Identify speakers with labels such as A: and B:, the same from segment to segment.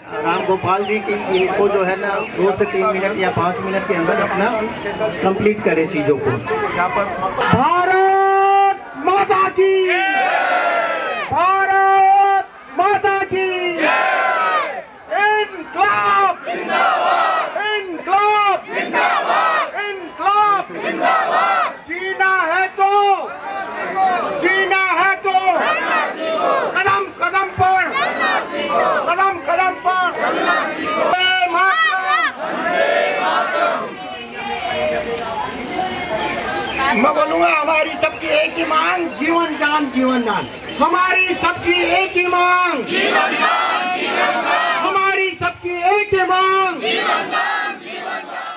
A: राम गोपाल जी की इनको जो है ना 2 से 3 मिनट या 5 मिनट के अंदर अपना कंप्लीट करें चीज़ों को। यहाँ पर भारत माता की, भारत माता की, इनकलाब जिंदाबाद, इनकलाब जिंदाबाद, इनकलाब जिंदाबाद। जीना है तो कदम कदम पर, कदम कदम पर मैं बोलूंगा हमारी सबकी एक ही मांग, जीवन दान, जीवन दान। हमारी सबकी एक ही मांग, जीवन दान, जीवन दान। हमारी सबकी एक ही मांग, जीवन दान, जीवन दान।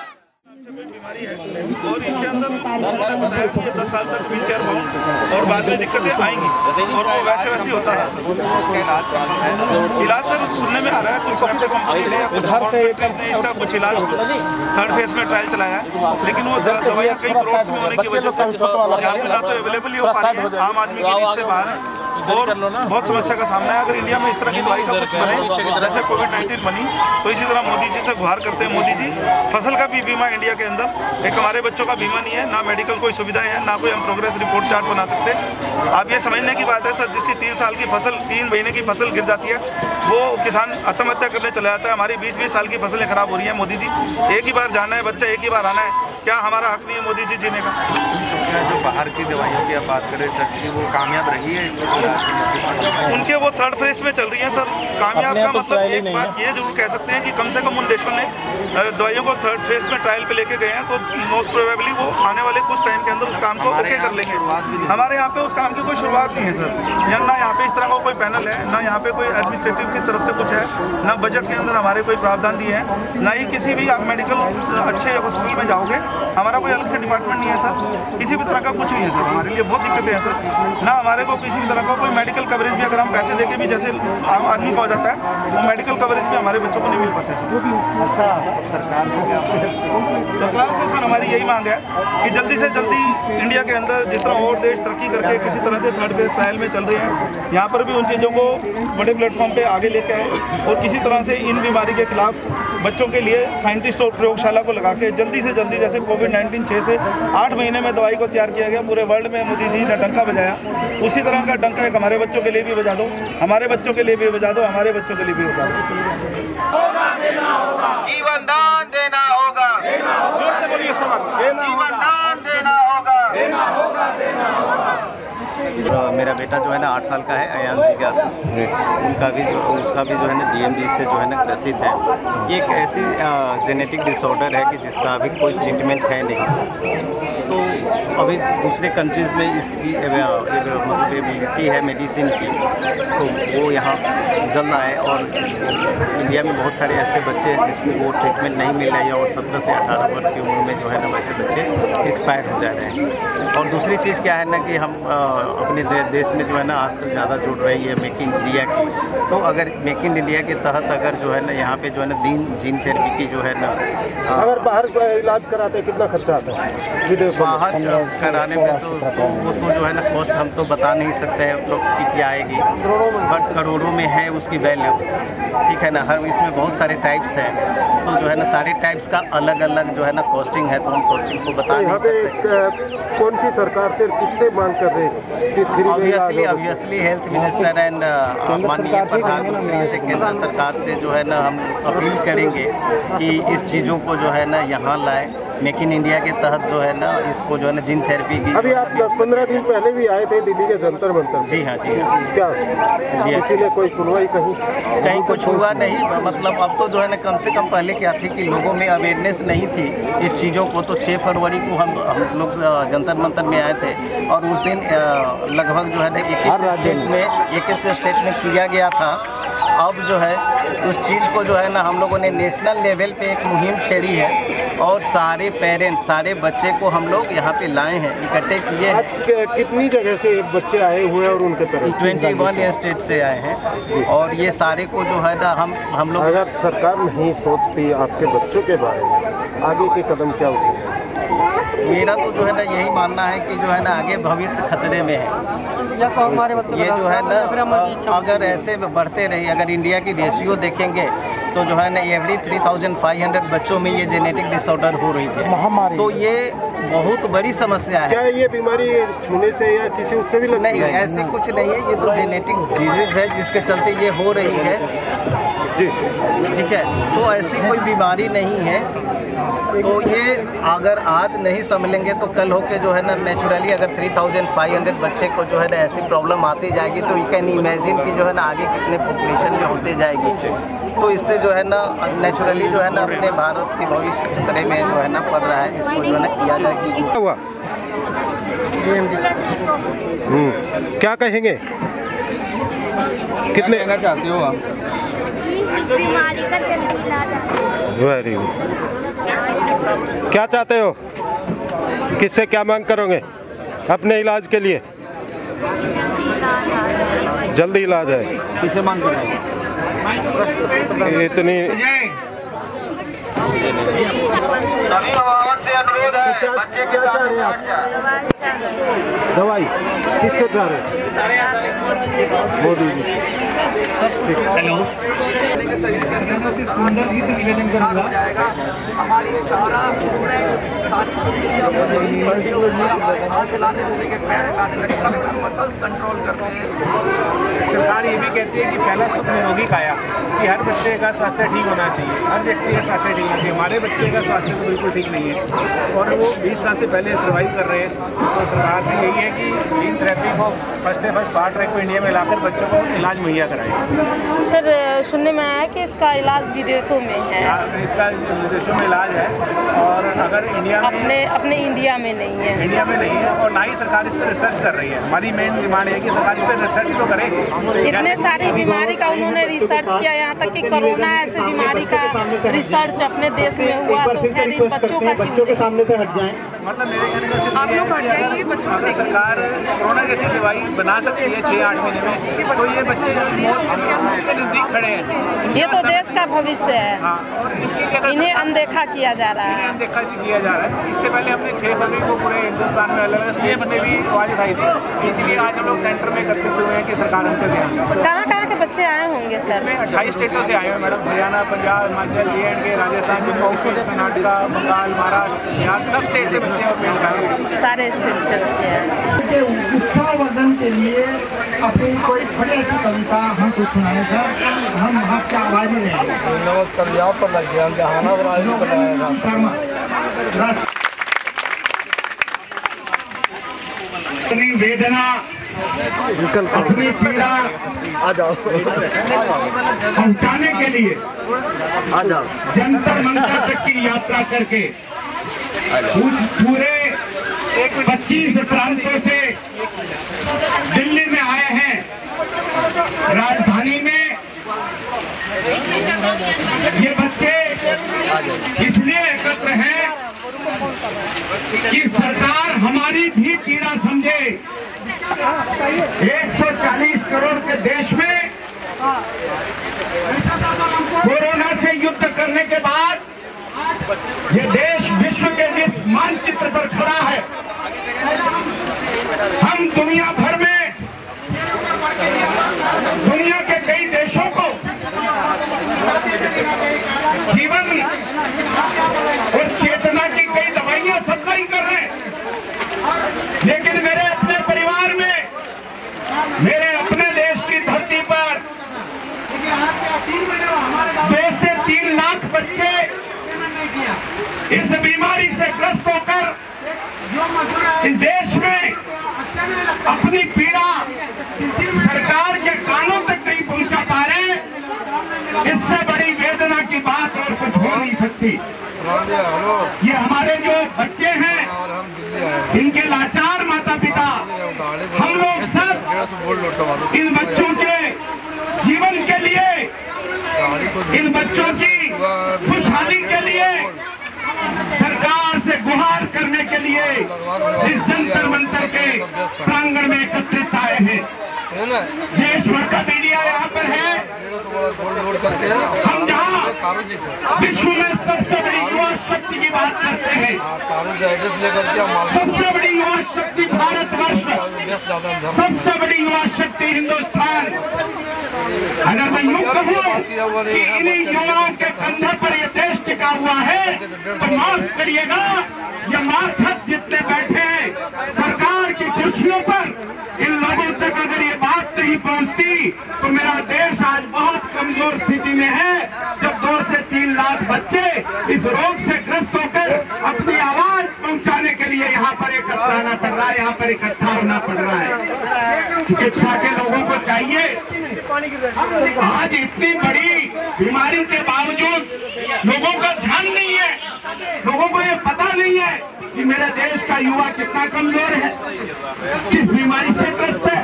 A: बीमारी है और इसके अंदर बताया कि 10 साल तक व्हीलचेयर बाउंड और बाद में दिक्कतें आएंगी और वो वैसे वैसे होता रहा सर। इलाज सर सुनने में आ रहा है कुछ सॉफ्टवेयर कंपनी ने इसका कुछ इलाज 3rd फेज में ट्रायल चलाया है, लेकिन वो दवाइयाँ कई करोड़ में होने की वजह से ना तो अवेलेबल ही हो पा रही है, आम आदमी की रीच से बाहर है और बहुत समस्या का सामना है। अगर इंडिया में इस तरह की दवाई का कुछ बने जैसे कोविड-19 बनी तो इसी तरह मोदी जी से गुहार करते हैं, मोदी जी फसल का भी बीमा इंडिया के अंदर, एक हमारे बच्चों का बीमा नहीं है, ना मेडिकल कोई सुविधाएं हैं, ना कोई हम प्रोग्रेस रिपोर्ट चार्ट बना सकते। आप ये समझने की बात है सर, जिसकी 3 साल की फसल 3 महीने की फसल गिर जाती है वो किसान आत्महत्या करने चला जाता है। हमारी 20-20 साल की फसलें खराब हो रही है। मोदी जी एक ही बार जाना है, बच्चा एक ही बार आना है, क्या हमारा हक नहीं है मोदी जी जीने का?
B: जो बाहर की दवाइयों की आप बात करें सर, वो कामयाब रही है
A: उनके वो 3rd फेज में चल रही है सर। कामयाब का मतलब एक बात ये जरूर कह सकते हैं कि कम से कम उन देशों ने दवाइयों को 3rd फेज में ट्रायल पे लेके गए हैं, तो मोस्ट प्रोबेबली वो आने वाले कुछ टाइम के अंदर उस काम को ओके कर लेंगे। हमारे यहाँ पे उस काम की कोई शुरुआत नहीं है सर, ना यहाँ पे इस तरह का कोई पैनल है, ना यहाँ पे कोई एडमिनिस्ट्रेटिव की तरफ से कुछ है, ना बजट के अंदर हमारे कोई प्रावधान दिए हैं, ना ही किसी भी आप मेडिकल अच्छे हॉस्पिटल में जाओगे हमारा कोई अलग से डिपार्टमेंट नहीं है सर, किसी भी तरह का कुछ नहीं है सर। हमारे लिए बहुत दिक्कतें हैं सर, ना हमारे को किसी भी तरह का कोई मेडिकल कवरेज भी अगर हम पैसे देके भी जैसे आम आदमी को हो जाता है वो मेडिकल कवरेज भी हमारे बच्चों को नहीं मिल पाते सर। सरकार से सर हमारी यही मांग है कि जल्दी से जल्दी इंडिया के अंदर जिस तरह और देश तरक्की करके किसी तरह से 3rd फेज ट्रायल में चल रहे हैं, यहाँ पर भी उन चीज़ों को बड़े प्लेटफॉर्म पे आगे लेके आए और किसी तरह से इन बीमारी के खिलाफ बच्चों के लिए साइंटिस्ट और प्रयोगशाला को लगा के जल्दी से जल्दी, जैसे कोविड-19 6 से 8 महीने में दवाई को तैयार किया गया, पूरे वर्ल्ड में मोदी जी ने डंका बजाया, उसी तरह का डंका एक हमारे बच्चों के लिए भी बजा दो, हमारे बच्चों के लिए भी बजा दो, हमारे बच्चों के लिए भी बजा दो।
C: जीवन दान देना होगा, जीवन दान देना होगा।
D: मेरा बेटा जो है ना 8 साल का है, अयान जिज्ञासु, उसका भी जो है ना DMD से जो है ना ग्रसित है। ये एक ऐसी जेनेटिक डिसऑर्डर है कि जिसका अभी कोई ट्रीटमेंट है नहीं, तो अभी दूसरे कंट्रीज़ में इसकी मतलब एबिलिटी है मेडिसिन की, तो वो यहाँ जल्द आए। और इंडिया में बहुत सारे ऐसे बच्चे हैं जिसको वो ट्रीटमेंट नहीं मिल रही है और 17 से 18 वर्ष की उम्र में जो है ना वैसे बच्चे एक्सपायर हो जा रहे हैं। और दूसरी चीज़ क्या है ना कि हम अपने देश में जो है ना आजकल ज़्यादा जुड़ रही है मेक इन इंडिया की, तो अगर मेक इन इंडिया के तहत अगर जो है ना यहाँ पे जो है ना जीन थेरेपी की जो है ना,
E: अगर बाहर इलाज कराते कितना खर्चा आता है
D: बाहर कराने में, तो वो तो जो है ना कॉस्ट हम तो बता नहीं सकते हैं अप्रोक्स की क्या आएगी, बट करोड़ों में है उसकी वैल्यू, ठीक है ना। हर इसमें बहुत सारे टाइप्स हैं, तो जो है ना सारे टाइप्स का अलग अलग जो है ना कॉस्टिंग है, तो हम कॉस्टिंग को बता नहीं सकते।
E: कौन सी सरकार से किससे मांग कर रहे हैं?
D: ऑब्वियसली हेल्थ मिनिस्टर एंड माननीय प्रधानमंत्री से, केंद्र सरकार से जो है ना हम अपील करेंगे कि इस चीज़ों को जो है ना यहाँ लाए, मेक इन इंडिया के तहत जो है ना इसको जो है ना जीन थेरेपी की।
E: अभी आप 10-15 दिन पहले भी आए थे दिल्ली के जंतर मंतर।
D: जी हाँ, जी हाँ।
E: क्या इसीलिए कोई सुनवाई कहीं
D: कुछ हुआ नहीं? मतलब अब तो जो है ना कम से कम पहले क्या थी कि लोगों में अवेयरनेस नहीं थी इस चीज़ों को, तो 6 फरवरी को हम लोग जंतर मंतर में आए थे और उस दिन लगभग जो है ना 21 स्टेट में किया गया था। अब जो है उस चीज़ को जो है ना हम लोगों ने नेशनल लेवल पे एक मुहिम छेड़ी है और सारे पेरेंट्स, सारे बच्चे को हम लोग यहाँ पे लाए हैं, इकट्ठे किए हैं।
E: कितनी जगह से बच्चे आए हुए हैं और उनके पेरेंट्स?
D: 21 स्टेट से आए हैं और ये सारे को जो है ना हम लोग।
E: अगर सरकार नहीं सोचती आपके बच्चों के बारे में, आगे के कदम क्या उठेंगे?
D: मेरा तो जो है ना यही मानना है कि जो है ना आगे भविष्य खतरे में है। ये जो है ना अगर ऐसे बढ़ते रही, अगर इंडिया की रेशियो देखेंगे तो जो है ना एवरी 3500 बच्चों में ये जेनेटिक डिसऑर्डर हो रही है। तो ये बहुत बड़ी समस्या है।
E: क्या ये बीमारी छूने से या किसी उससे भी लगती
D: नहीं,
E: है?
D: ऐसे कुछ नहीं है, ये तो जेनेटिक डिजीज है जिसके चलते ये हो रही है। ठीक है, तो ऐसी कोई बीमारी नहीं है। तो ये अगर आज नहीं संभलेंगे तो कल होके जो है ना नेचुरली अगर 3500 बच्चे को जो है ना ऐसी प्रॉब्लम आती जाएगी तो यू कैन इमेजिन कि जो है ना आगे कितने पॉपुलेशन में होते जाएगी। तो इससे जो है ना नेचुरली जो है ना अपने भारत के भविष्य खतरे में जो है ना पड़ रहा है, इसको जो है ना किया जाए।
E: हुआ क्या कहेंगे, कितने कहना चाहते हो आप?
F: बीमारी का जल्दी इलाज है।
E: Very good. क्या चाहते हो, किससे क्या मांग करोगे अपने इलाज के लिए? जल्दी इलाज है,
B: किसे मांग करें?
E: इतनी
C: सभी अभिभावक से अनुरोध है, बच्चे के
E: क्या चाह रहे हैं आप? दवाई किससे चाह रहे हैं? मोदी जी।
A: हेलो, सुंदर जी से निवेदन करूँगा।
G: सरकार ये भी कहती है कि पहला सुख निरोगी काया, कि हर बच्चे का स्वास्थ्य ठीक होना चाहिए, हर व्यक्ति का स्वास्थ्य ठीक होना चाहिए। हमारे बच्चे का स्वास्थ्य तो बिल्कुल ठीक नहीं है और वो 20 साल से पहले सर्वाइव कर रहे हैं। तो सरकार से यही है कि जीन थेरेपी को फर्स्ट पार्ट ट्रैक को इंडिया में लाकर बच्चों को इलाज मुहैया कराएं।
H: सर सुनने में आया कि इसका इलाज विदेशों में है।
G: इसका विदेशों में इलाज है और अगर इंडिया में
H: अपने इंडिया में नहीं है।
G: इंडिया में नहीं है और ना ही सरकार इस पर रिसर्च कर रही है। हमारी मेन डिमांड है कि सरकार इस पर रिसर्च तो करे।
H: इतने सारी बीमारी का उन्होंने रिसर्च किया, यहाँ तक कि कोरोना ऐसे बीमारी का रिसर्च अपने देश में हुआ, तो खैर इन बच्चों के सामने से हट जाएं।
G: मतलब मेरे कहने से आप लोग हट जाइए, अगर सरकार कोरोना जैसी दवाई बना सकती है 6-8 महीने में, तो ये बच्चे मौत के नज़दीक खड़े हैं।
H: ये तो देश का भविष्य है। इन्हें अनदेखा किया जा रहा है।
G: अनदेखा किया जा रहा है। इससे पहले हमने 6 फरवरी को पूरे हिंदुस्तान में अलग अलग स्टेट में भी आवाज़ उठाई थी। इसीलिए आज हम लोग सेंटर में एकत्रित हुए हैं कि सरकार हम पे ध्यान दें।
H: कहाँ के बच्चे आए होंगे सर?
G: 28 स्टेटों से आए हैं मैडम। हरियाणा, पंजाब, हिमाचल, JNK, राजस्थान, जम्मू कश्मीर, कर्नाटका, बंगाल, महाराष्ट्र, बिहार, सब स्टेट से बच्चे और पेश आए हैं। सारे
H: स्टेट से बच्चे हैं।
A: उत्साहवर्धन के लिए अपनी कोई बड़ी ऐसी कविता हमको सुनाए सर, हम आपकी आवाज़ ही रहेंगे।
B: नमस्कार, यहाँ पर लग गया
A: अपनी वेदना, अपनी पीड़ा
B: आ जाओ,
A: पहुंचाने के लिए
B: आ जाओ,
A: जंतर मंतर तक की यात्रा करके पूरे 25 प्रांतों से दिल्ली में आए हैं। राजधानी में ये बच्चे इसलिए एकत्र हैं कि सरकार हमारी भी पीड़ा समझे। 140 करोड़ के देश में कोरोना से युद्ध करने के बाद ये देश विश्व के जिस मानचित्र पर खड़ा है, हम दुनिया भर में दुनिया के कई देशों को जीवन और चेतना की कई दवाइयां सप्लाई कर रहे हैं, लेकिन मेरे अपने परिवार में, मेरे अपने देश की धरती पर 2 से 3 लाख बच्चे इस बीमारी से ग्रस्त होकर इस देश में अपनी पीड़ा सरकार के कानों तक नहीं पहुंचा पा रहे। इससे बड़ी वेदना की बात और कुछ हो नहीं सकती। ये हमारे जो बच्चे हैं, इनके लाचार माता पिता, हम लोग सब इन बच्चों के जीवन के लिए, इन बच्चों की खुशहाली के लिए सरकार से गुहार करने के लिए इस जंतर मंतर के प्रांगण में एकत्रित आए हैं। देश भर का मीडिया यहाँ पर है। हम जहाँ विश्व में सबसे बड़ी युवा शक्ति की बात करते हैं, सबसे बड़ी युवा शक्ति भारतवर्ष, सबसे बड़ी युवा शक्ति हिंदुस्तान। अगर मैं यूँ कहूँ कि इन्हीं युवाओं के कंधे पर ये देश टिका हुआ है, तो माफ करिएगा, ये माथक जितने बैठे हैं सरकार की कुर्सियों पर, इन लोगों तक अगर ये बात नहीं पहुंचती तो मेरा देश आज बहुत कमजोर स्थिति में है। जब 2 से 3 लाख बच्चे इस रोग से ग्रस्त होकर अपनी आवाज पहुंचाने के लिए यहाँ पर एकत्र आना पड़ रहा है, यहाँ पर इकट्ठा होना पड़ रहा है। चिकित्सा के लोगों को चाहिए, आज इतनी बड़ी बीमारी के बावजूद लोगों का ध्यान नहीं है, लोगों को ये पता नहीं है कि मेरे देश का युवा कितना कमजोर है, किस बीमारी से ग्रस्त है।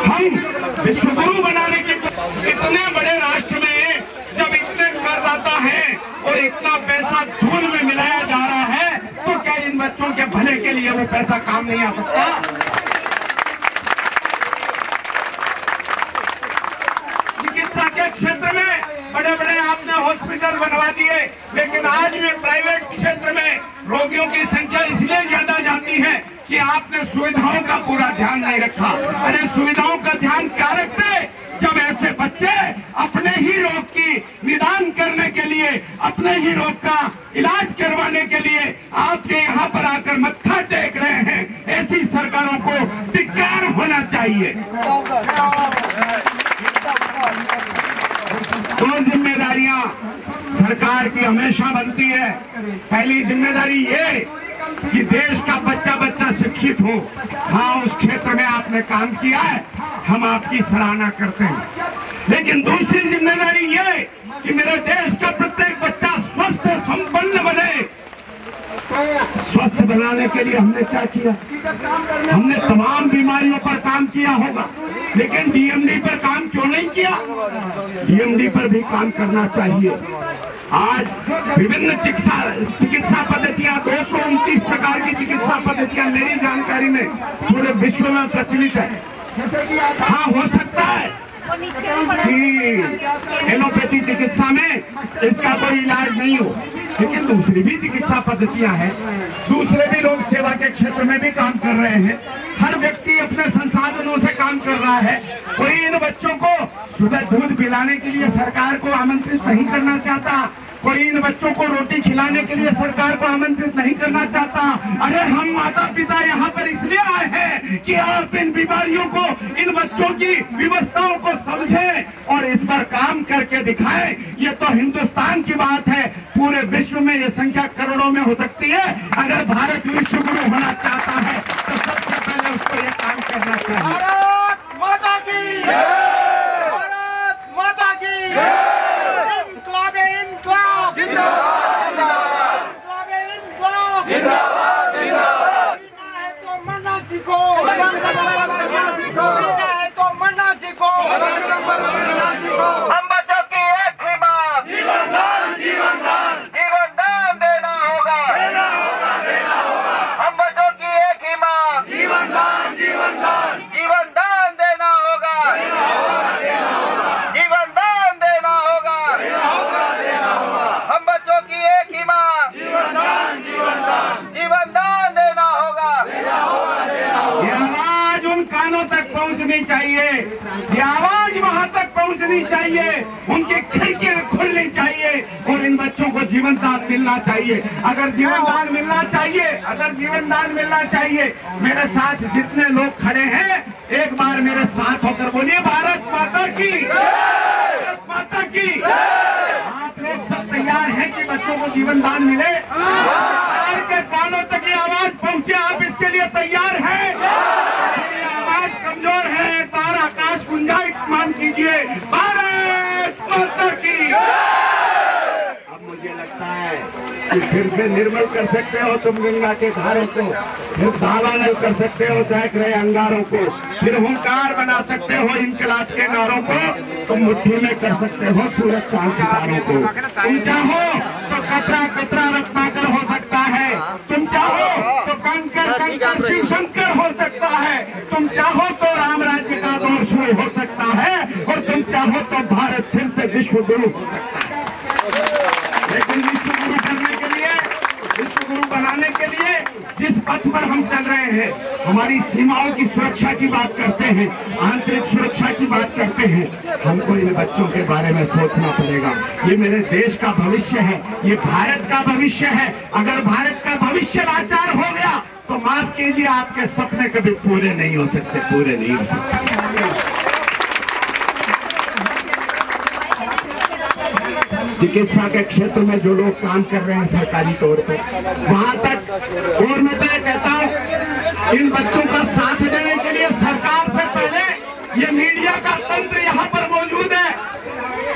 A: हम विश्व गुरु बनाने के इतने बड़े राष्ट्र में जब इतने करदाता हैं और इतना पैसा धूल में मिलाया जा रहा है, तो क्या इन बच्चों के भले के लिए वो पैसा काम नहीं आ सकता? चिकित्सा के क्षेत्र में बड़े बड़े आपने हॉस्पिटल बनवा दिए, लेकिन आज भी प्राइवेट क्षेत्र में रोगियों की संख्या इसलिए ज्यादा जाती है कि आपने सुविधाओं का पूरा ध्यान नहीं रखा। अरे सुविधाओं का ध्यान क्या रखते जब ऐसे बच्चे अपने ही रोग की निदान करने के लिए, अपने ही रोग का इलाज करवाने के लिए आपके यहाँ पर आकर मत्था टेक रहे हैं। ऐसी सरकारों को धिक्कार होना चाहिए। दो जिम्मेदारियां सरकार की हमेशा बनती है। पहली जिम्मेदारी ये कि देश का बच्चा बच्चा शिक्षित हो। हाँ, उस क्षेत्र में आपने काम किया है, हम आपकी सराहना करते हैं। लेकिन दूसरी जिम्मेदारी ये कि मेरे देश का प्रत्येक बच्चा स्वस्थ संपन्न बने। स्वस्थ बनाने के लिए हमने क्या किया? हमने तमाम बीमारियों पर काम किया होगा, लेकिन डीएमडी पर काम क्यों नहीं किया? डीएमडी पर भी काम करना चाहिए। आज विभिन्न चिकित्सा पद्धतियां, 229 प्रकार की चिकित्सा पद्धतियां मेरी जानकारी में पूरे विश्व में प्रचलित है। हाँ, हो सकता है कि एलोपैथी चिकित्सा में इसका कोई इलाज नहीं हो, लेकिन दूसरी भी चिकित्सा पद्धतियां हैं, दूसरे भी लोग सेवा के क्षेत्र में भी काम कर रहे हैं। हर व्यक्ति अपने संसाधनों से काम कर रहा है। कोई इन बच्चों को सुबह दूध पिलाने के लिए सरकार को आमंत्रित नहीं करना चाहता, कोई इन बच्चों को रोटी खिलाने के लिए सरकार को आमंत्रित नहीं करना चाहता। अरे हम माता पिता यहाँ पर इसलिए आए हैं कि आप इन बीमारियों को, इन बच्चों की व्यवस्थाओं को समझें और इस पर काम करके दिखाएं। ये तो हिंदुस्तान की बात है, पूरे विश्व में ये संख्या करोड़ों में हो सकती है। अगर भारत विश्व गुरु होना चाहता है तो सबसे पहले उसको ये काम करना चाहिए। भारत माता की जय, भारत माता की जय।
C: हम बच्चों की एक ही बात, जीवन दान, जीवन दान, जीवन दान देना होगा, देना होगा, देना होगा। हम बच्चों की एक ही बात, जीवन दान, जीवन दान, जीवन दान देना होगा, देना होगा, देना होगा। जीवन दान देना होगा, देना होगा, देना होगा। हम बच्चों की एक ही बात, जीवन दान, जीवन दान, जीवन दान देना होगा, देना होगा, देना होगा।
A: ये आवाज उन कानों तक पहुंचनी चाहिए, ये आवाज वहां तक पहुंचनी चाहिए, उनकी खिड़कियां खुलनी चाहिए और इन बच्चों को जीवन दान मिलना चाहिए। अगर जीवन दान मिलना चाहिए, अगर जीवन दान मिलना चाहिए, मेरे साथ जितने लोग खड़े हैं एक बार मेरे साथ होकर बोलिए, भारत माता की, भारत माता की। आप लोग सब तैयार हैं कि बच्चों को जीवन दान मिले? सरकार के कानों तक ये आवाज पहुंचे, आप इसके लिए तैयार हैं? आवाज कमजोर है, एक बार आकाश गुंजायमान कीजिए, भारत माता की। अब मुझे लगता है कि फिर से निर्मल कर सकते हो तुम गंगा के धारों को, फिर दावानल कर सकते हो दहक रहे अंगारों को, फिर हुंकार बना सकते हो इनकलाब के नारों को, तुम मुट्ठी में कर सकते हो सूरज चांद सितारों को। तुम चाहो तो कतरा कतरा रत्नाकर हो सकता है, तुम चाहो तो कंकर कंकर शिव शंकर हो सकता है, तुम चाहो तो राम राज्य का दौर शुरू हो सकता है, और तुम चाहो तो भारत फिर से विश्व गुरु हो सकता है। हैं, हमारी सीमाओं की सुरक्षा की बात करते हैं, आंतरिक सुरक्षा की बात करते हैं, हमको इन बच्चों के बारे में सोचना पड़ेगा। ये मेरे देश का भविष्य है, ये भारत का भविष्य है। अगर भारत का भविष्य लाचार हो गया तो माफ कीजिए, आपके सपने कभी पूरे नहीं हो सकते, पूरे नहीं हो सकते। चिकित्सा के क्षेत्र में जो लोग काम कर रहे हैं सरकारी तौर पर, वहां तक, और मैं तो ये कहता हूं, इन बच्चों का साथ देने के लिए सरकार से पहले ये मीडिया का तंत्र यहाँ पर मौजूद है।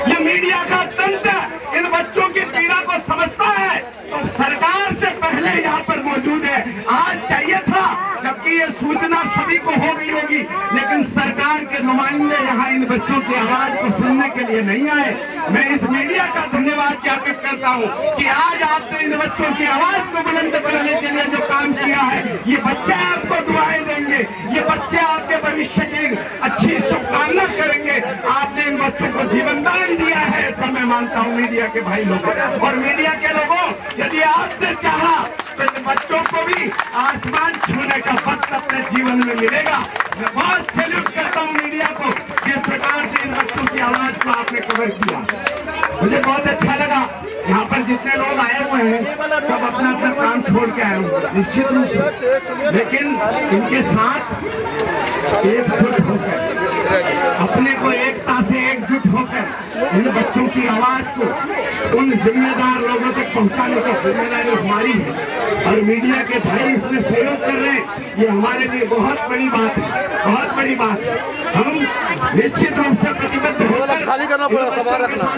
A: ये मीडिया का तंत्र इन बच्चों की पीड़ा को समझता है, तो सरकार से पहले यहाँ पर मौजूद है। आज चाहिए था, जबकि ये सूचना सभी को हो गई होगी, लेकिन सरकार के नुमाइंदे यहाँ इन बच्चों की आवाज को सुनने के लिए नहीं आए। मैं इस मीडिया का धन्यवाद ज्ञापित करता हूँ कि आज आपने इन बच्चों की आवाज को बुलंद बनाने के लिए जो काम किया है, ये बच्चे आपको दुआएं देंगे, ये बच्चे आपके भविष्य की अच्छी शुभकामना करेंगे। आपने इन बच्चों को जीवन दान दिया है, ऐसा मैं मानता हूँ मीडिया के भाई लोगों। और मीडिया के लोगों, यदि आपने चाहा तो इन बच्चों को भी आसमान छूने का वक्त अपने जीवन में मिलेगा। मैं बहुत सैल्यूट करता हूँ मीडिया को, जिस प्रकार से इन बच्चों की आवाज को आपने कवर किया। मुझे बहुत अच्छा लगा। यहाँ पर जितने लोग आए हुए हैं सब अपना अपना काम छोड़ के आए हुए निश्चित रूप से, लेकिन इनके साथ एकजुट होकर, अपने को एकता से एकजुट होकर इन बच्चों की आवाज को उन जिम्मेदार लोगों तक पहुंचाने की जिम्मेदारी हमारी है। और मीडिया के भाई इसमें सहयोग कर रहे हैं, ये हमारे लिए बहुत बड़ी बात है, बहुत बड़ी बात है। हम निश्चित रूप से प्रतिबद्ध होकर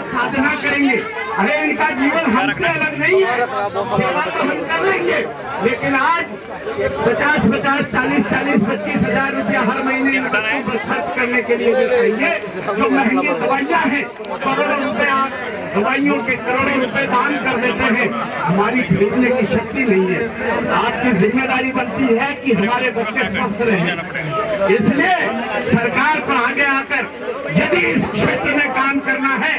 A: साधना करेंगे। अरे इनका जीवन हमसे अलग नहीं है, सेवा तो हम कर लेंगे, लेकिन आज 50-50, 40-40, 25 हजार रुपया हर महीने इन बच्चों पर खर्च करने के लिए जो चाहिए, जो महंगी दवाइयाँ हैं, करोड़ों रुपए आप दवाइयों के करोड़ों रुपए दान कर देते हैं, हमारी खरीदने की शक्ति नहीं है। आपकी जिम्मेदारी बनती है कि हमारे बच्चे स्वस्थ रहें। इसलिए सरकार को आगे आकर यदि इस क्षेत्र में काम करना है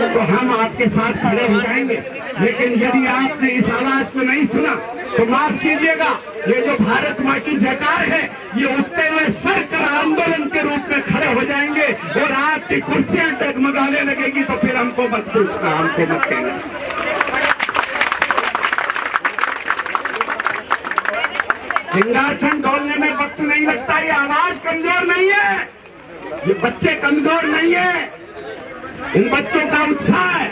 A: तो हम आपके साथ खड़े हो जाएंगे, लेकिन यदि आपने इस आवाज को नहीं सुना तो माफ कीजिएगा, ये जो भारत माँ की जयकार है, ये उठते हुए स्वर कर आंदोलन के रूप में खड़े हो जाएंगे और आपकी कुर्सियां डगमगाने लगेगी तो फिर हमको मत पूछना, हमको मत कहना। सिंहासन डोलने में वक्त नहीं लगता। ये आवाज कमजोर नहीं है, ये बच्चे कमजोर नहीं है, इन बच्चों का उत्साह है।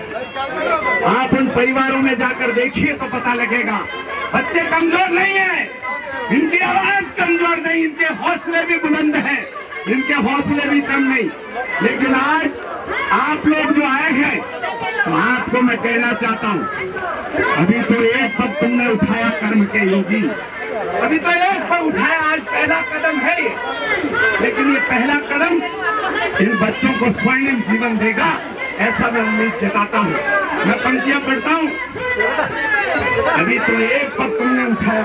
A: आप उन परिवारों में जाकर देखिए तो पता लगेगा, बच्चे कमजोर नहीं है, इनकी आवाज कमजोर नहीं, इनके हौसले भी बुलंद हैं, इनके हौसले भी कम नहीं। लेकिन आज आप लोग जो आए हैं, तो आपको मैं कहना चाहता हूँ, अभी तो एक पग तुमने उठाया कर्म के योगी, अभी तो एक पग उठाया, आज पहला कदम है ये, लेकिन ये पहला कदम इन बच्चों को स्वर्णिम जीवन देगा, ऐसा मैं उम्मीद जताता हूँ। मैं पंक्तियां पढ़ता हूँ। अभी तो एक पग तुमने उठाया,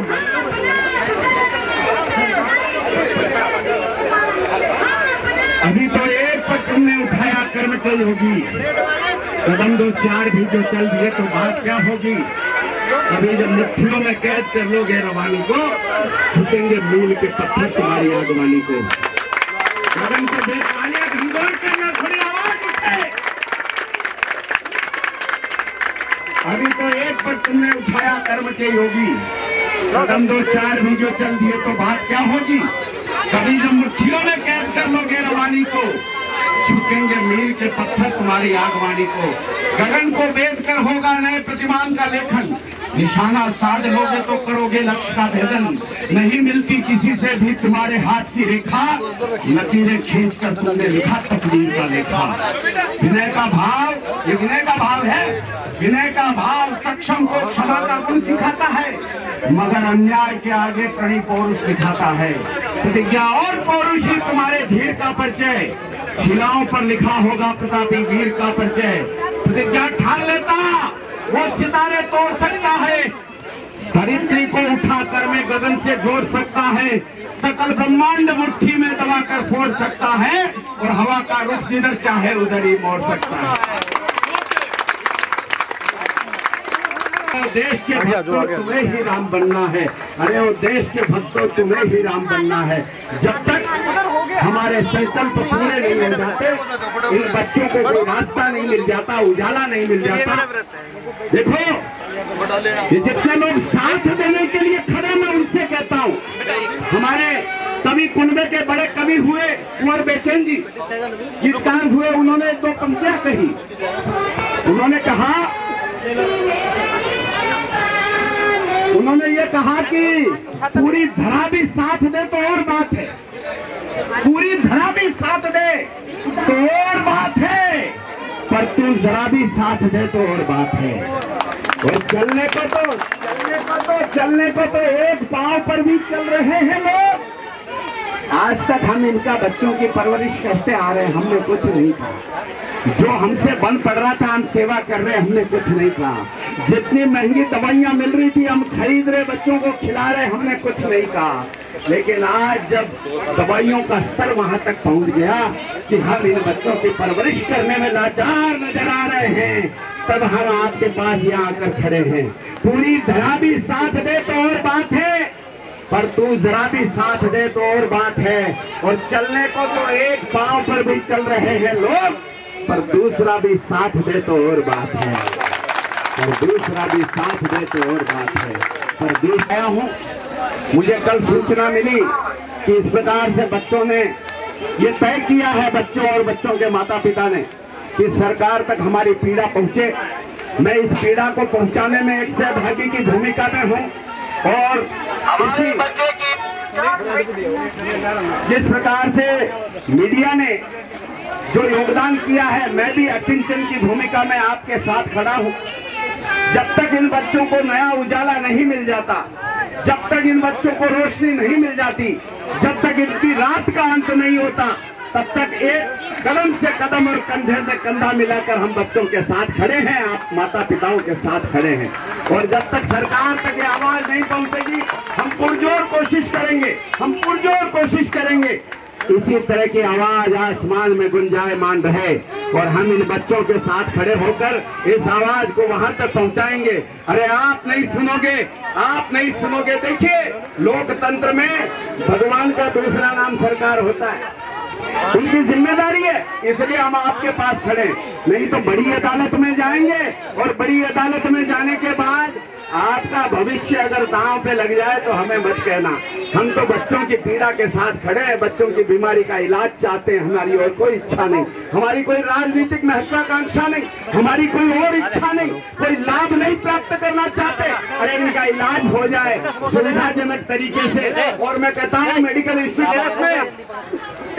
A: अभी तो एक पग तुमने उठाया कर्म के योगी, कदम 2-4 भी जो चल दिए तो बात क्या होगी। अभी जब मुट्ठियों में कैद कर लोगे रवानी को, छुटेंगे मील के पत्थर तुम्हारी आगवानी को। कदम को बेतालियां घंघोर करना, थोड़ी आवाज उठे। अभी तो एक पग तुमने उठाया कर्म के योगी, कदम 2-4 भी जो चल दिए तो बात क्या होगी। कभी जब मुट्ठियों में कैद कर लोगे रवानी को, झुकेंगे मील के पत्थर तुम्हारी आगवानी को। गगन को वेद कर होगा नए प्रतिमान का लेखन, निशाना साध लोगे तो करोगे लक्ष्य का भेदन। नहीं मिलती किसी से भी तुम्हारे हाथ की रेखा, लकीरें खींच कर तुमने लिखा तकदीर का लेखा। विनय का भाव, ये विनय का भाव है, विनय का भाव सक्षम को क्षमा का गुण सिखाता है, मगर अन्याय के आगे प्रणि पौरुष दिखाता है। प्रतिज्ञा और पौरुषी तुम्हारे धीर का परिचय, शिलाओं पर लिखा होगा प्रतापी वीर का परिचय। प्रतिज्ञा ठान लेता वो सितारे तोड़ सकता है, धरित्री को उठा कर में गगन से जोड़ सकता है, सकल ब्रह्मांड मुट्ठी में दबाकर फोड़ सकता है, और हवा का रुख जिधर चाहे उधर ही मोड़ सकता है। देश के भक्तों तुम्हें ही राम बनना है। अरे वो देश के भक्तों तुम्हें ही राम बनना है। जब तक हमारे संकल्प पूरे नहीं हो जाते, इन बच्चों को कोई रास्ता नहीं मिल जाता, उजाला नहीं मिल जाता। देखो ये जितने लोग साथ देने के लिए खड़े, मैं उनसे कहता हूँ, हमारे कवि कुनबे के बड़े कवि हुए कुंवर बेचैन जी गीतकार हुए, उन्होंने 2 पंक्तियां कही। उन्होंने ये कहा कि पूरी धरा भी साथ दे तो और बात है, पूरी धरा भी साथ दे तो और बात है, पर तू जरा भी साथ दे तो और बात है। और चलने को तो एक पांव पर भी चल रहे हैं लोग। आज तक हम इनका बच्चों की परवरिश करते आ रहे हैं, हमने कुछ नहीं कहा। जो हमसे बन पड़ रहा था हम सेवा कर रहे, हमने कुछ नहीं कहा। जितनी महंगी दवाइयां मिल रही थी हम खरीद रहे, बच्चों को खिला रहे, हमने कुछ नहीं कहा। लेकिन आज जब दवाइयों का स्तर वहां तक पहुंच गया कि हम इन बच्चों की परवरिश करने में लाचार नजर आ रहे हैं, तब हम आपके पास यहाँ आकर खड़े हैं। पूरी धरा भी साथ दे तो और बात है, पर तू जरा भी साथ दे तो और बात है। और चलने को तो एक पांव पर भी चल रहे हैं लोग, पर दूसरा भी साथ दे तो और बात है, और दूसरा भी साथ दे तो और बात है। पर देख आया हूँ, मुझे कल सूचना मिली कि इस प्रकार से बच्चों ने ये तय किया है, बच्चों और बच्चों के माता पिता ने, कि सरकार तक हमारी पीड़ा पहुंचे। मैं इस पीड़ा को पहुंचाने में एक सहभागी की भूमिका में हूँ। और इसी जिस प्रकार से मीडिया ने जो योगदान किया है, मैं भी अकिंचन की भूमिका में आपके साथ खड़ा हूँ। जब तक इन बच्चों को नया उजाला नहीं मिल जाता, जब तक इन बच्चों को रोशनी नहीं मिल जाती, जब तक इनकी रात का अंत नहीं होता, तब तक एक कदम से कदम और कंधे से कंधा मिलाकर हम बच्चों के साथ खड़े हैं, आप माता पिताओं के साथ खड़े हैं। और जब तक सरकार तक ये आवाज नहीं पहुंचेगी, हम पुरजोर कोशिश करेंगे, हम पुरजोर कोशिश करेंगे इसी तरह की आवाज आसमान में गुंजायमान रहे, और हम इन बच्चों के साथ खड़े होकर इस आवाज को वहां तक पहुंचाएंगे। अरे आप नहीं सुनोगे, आप नहीं सुनोगे। देखिए, लोकतंत्र में भगवान का दूसरा नाम सरकार होता है, उनकी जिम्मेदारी है, इसलिए हम आपके पास खड़े। नहीं तो बड़ी अदालत में जाएंगे, और बड़ी अदालत में जाने के बाद आपका भविष्य अगर दांव पे लग जाए तो हमें मत कहना। हम तो बच्चों की पीड़ा के साथ खड़े हैं, बच्चों की बीमारी का इलाज चाहते हैं। हमारी और कोई इच्छा नहीं, हमारी कोई राजनीतिक महत्वाकांक्षा नहीं, हमारी कोई और इच्छा नहीं, कोई लाभ नहीं प्राप्त करना चाहते। अरे इनका इलाज हो जाए सुविधाजनक तरीके से। और मैं कहता हूँ मेडिकल इंस्टीट्यूट में,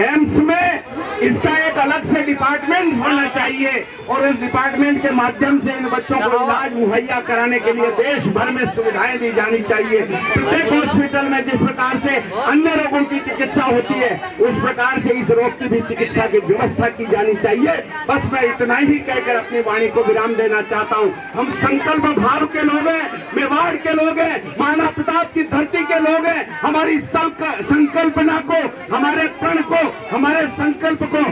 A: एम्स में इसका एक अलग से डिपार्टमेंट होना चाहिए, और उस डिपार्टमेंट के माध्यम से इन बच्चों को इलाज मुहैया कराने के लिए देश भर में सुविधाएं दी जानी चाहिए। प्रत्येक हॉस्पिटल में जिस प्रकार से अन्य रोगों की चिकित्सा होती है, उस प्रकार से इस रोग की भी चिकित्सा की व्यवस्था की जानी चाहिए। बस मैं इतना ही कहकर अपनी वाणी को विराम देना चाहता हूँ। हम संकल्प भाव के लोग हैं, मेवाड़ के लोग हैं, माना प्रताप की धरती के लोग हैं। हमारी संकल्पना को, हमारे प्रण को, हमारे संकल्प को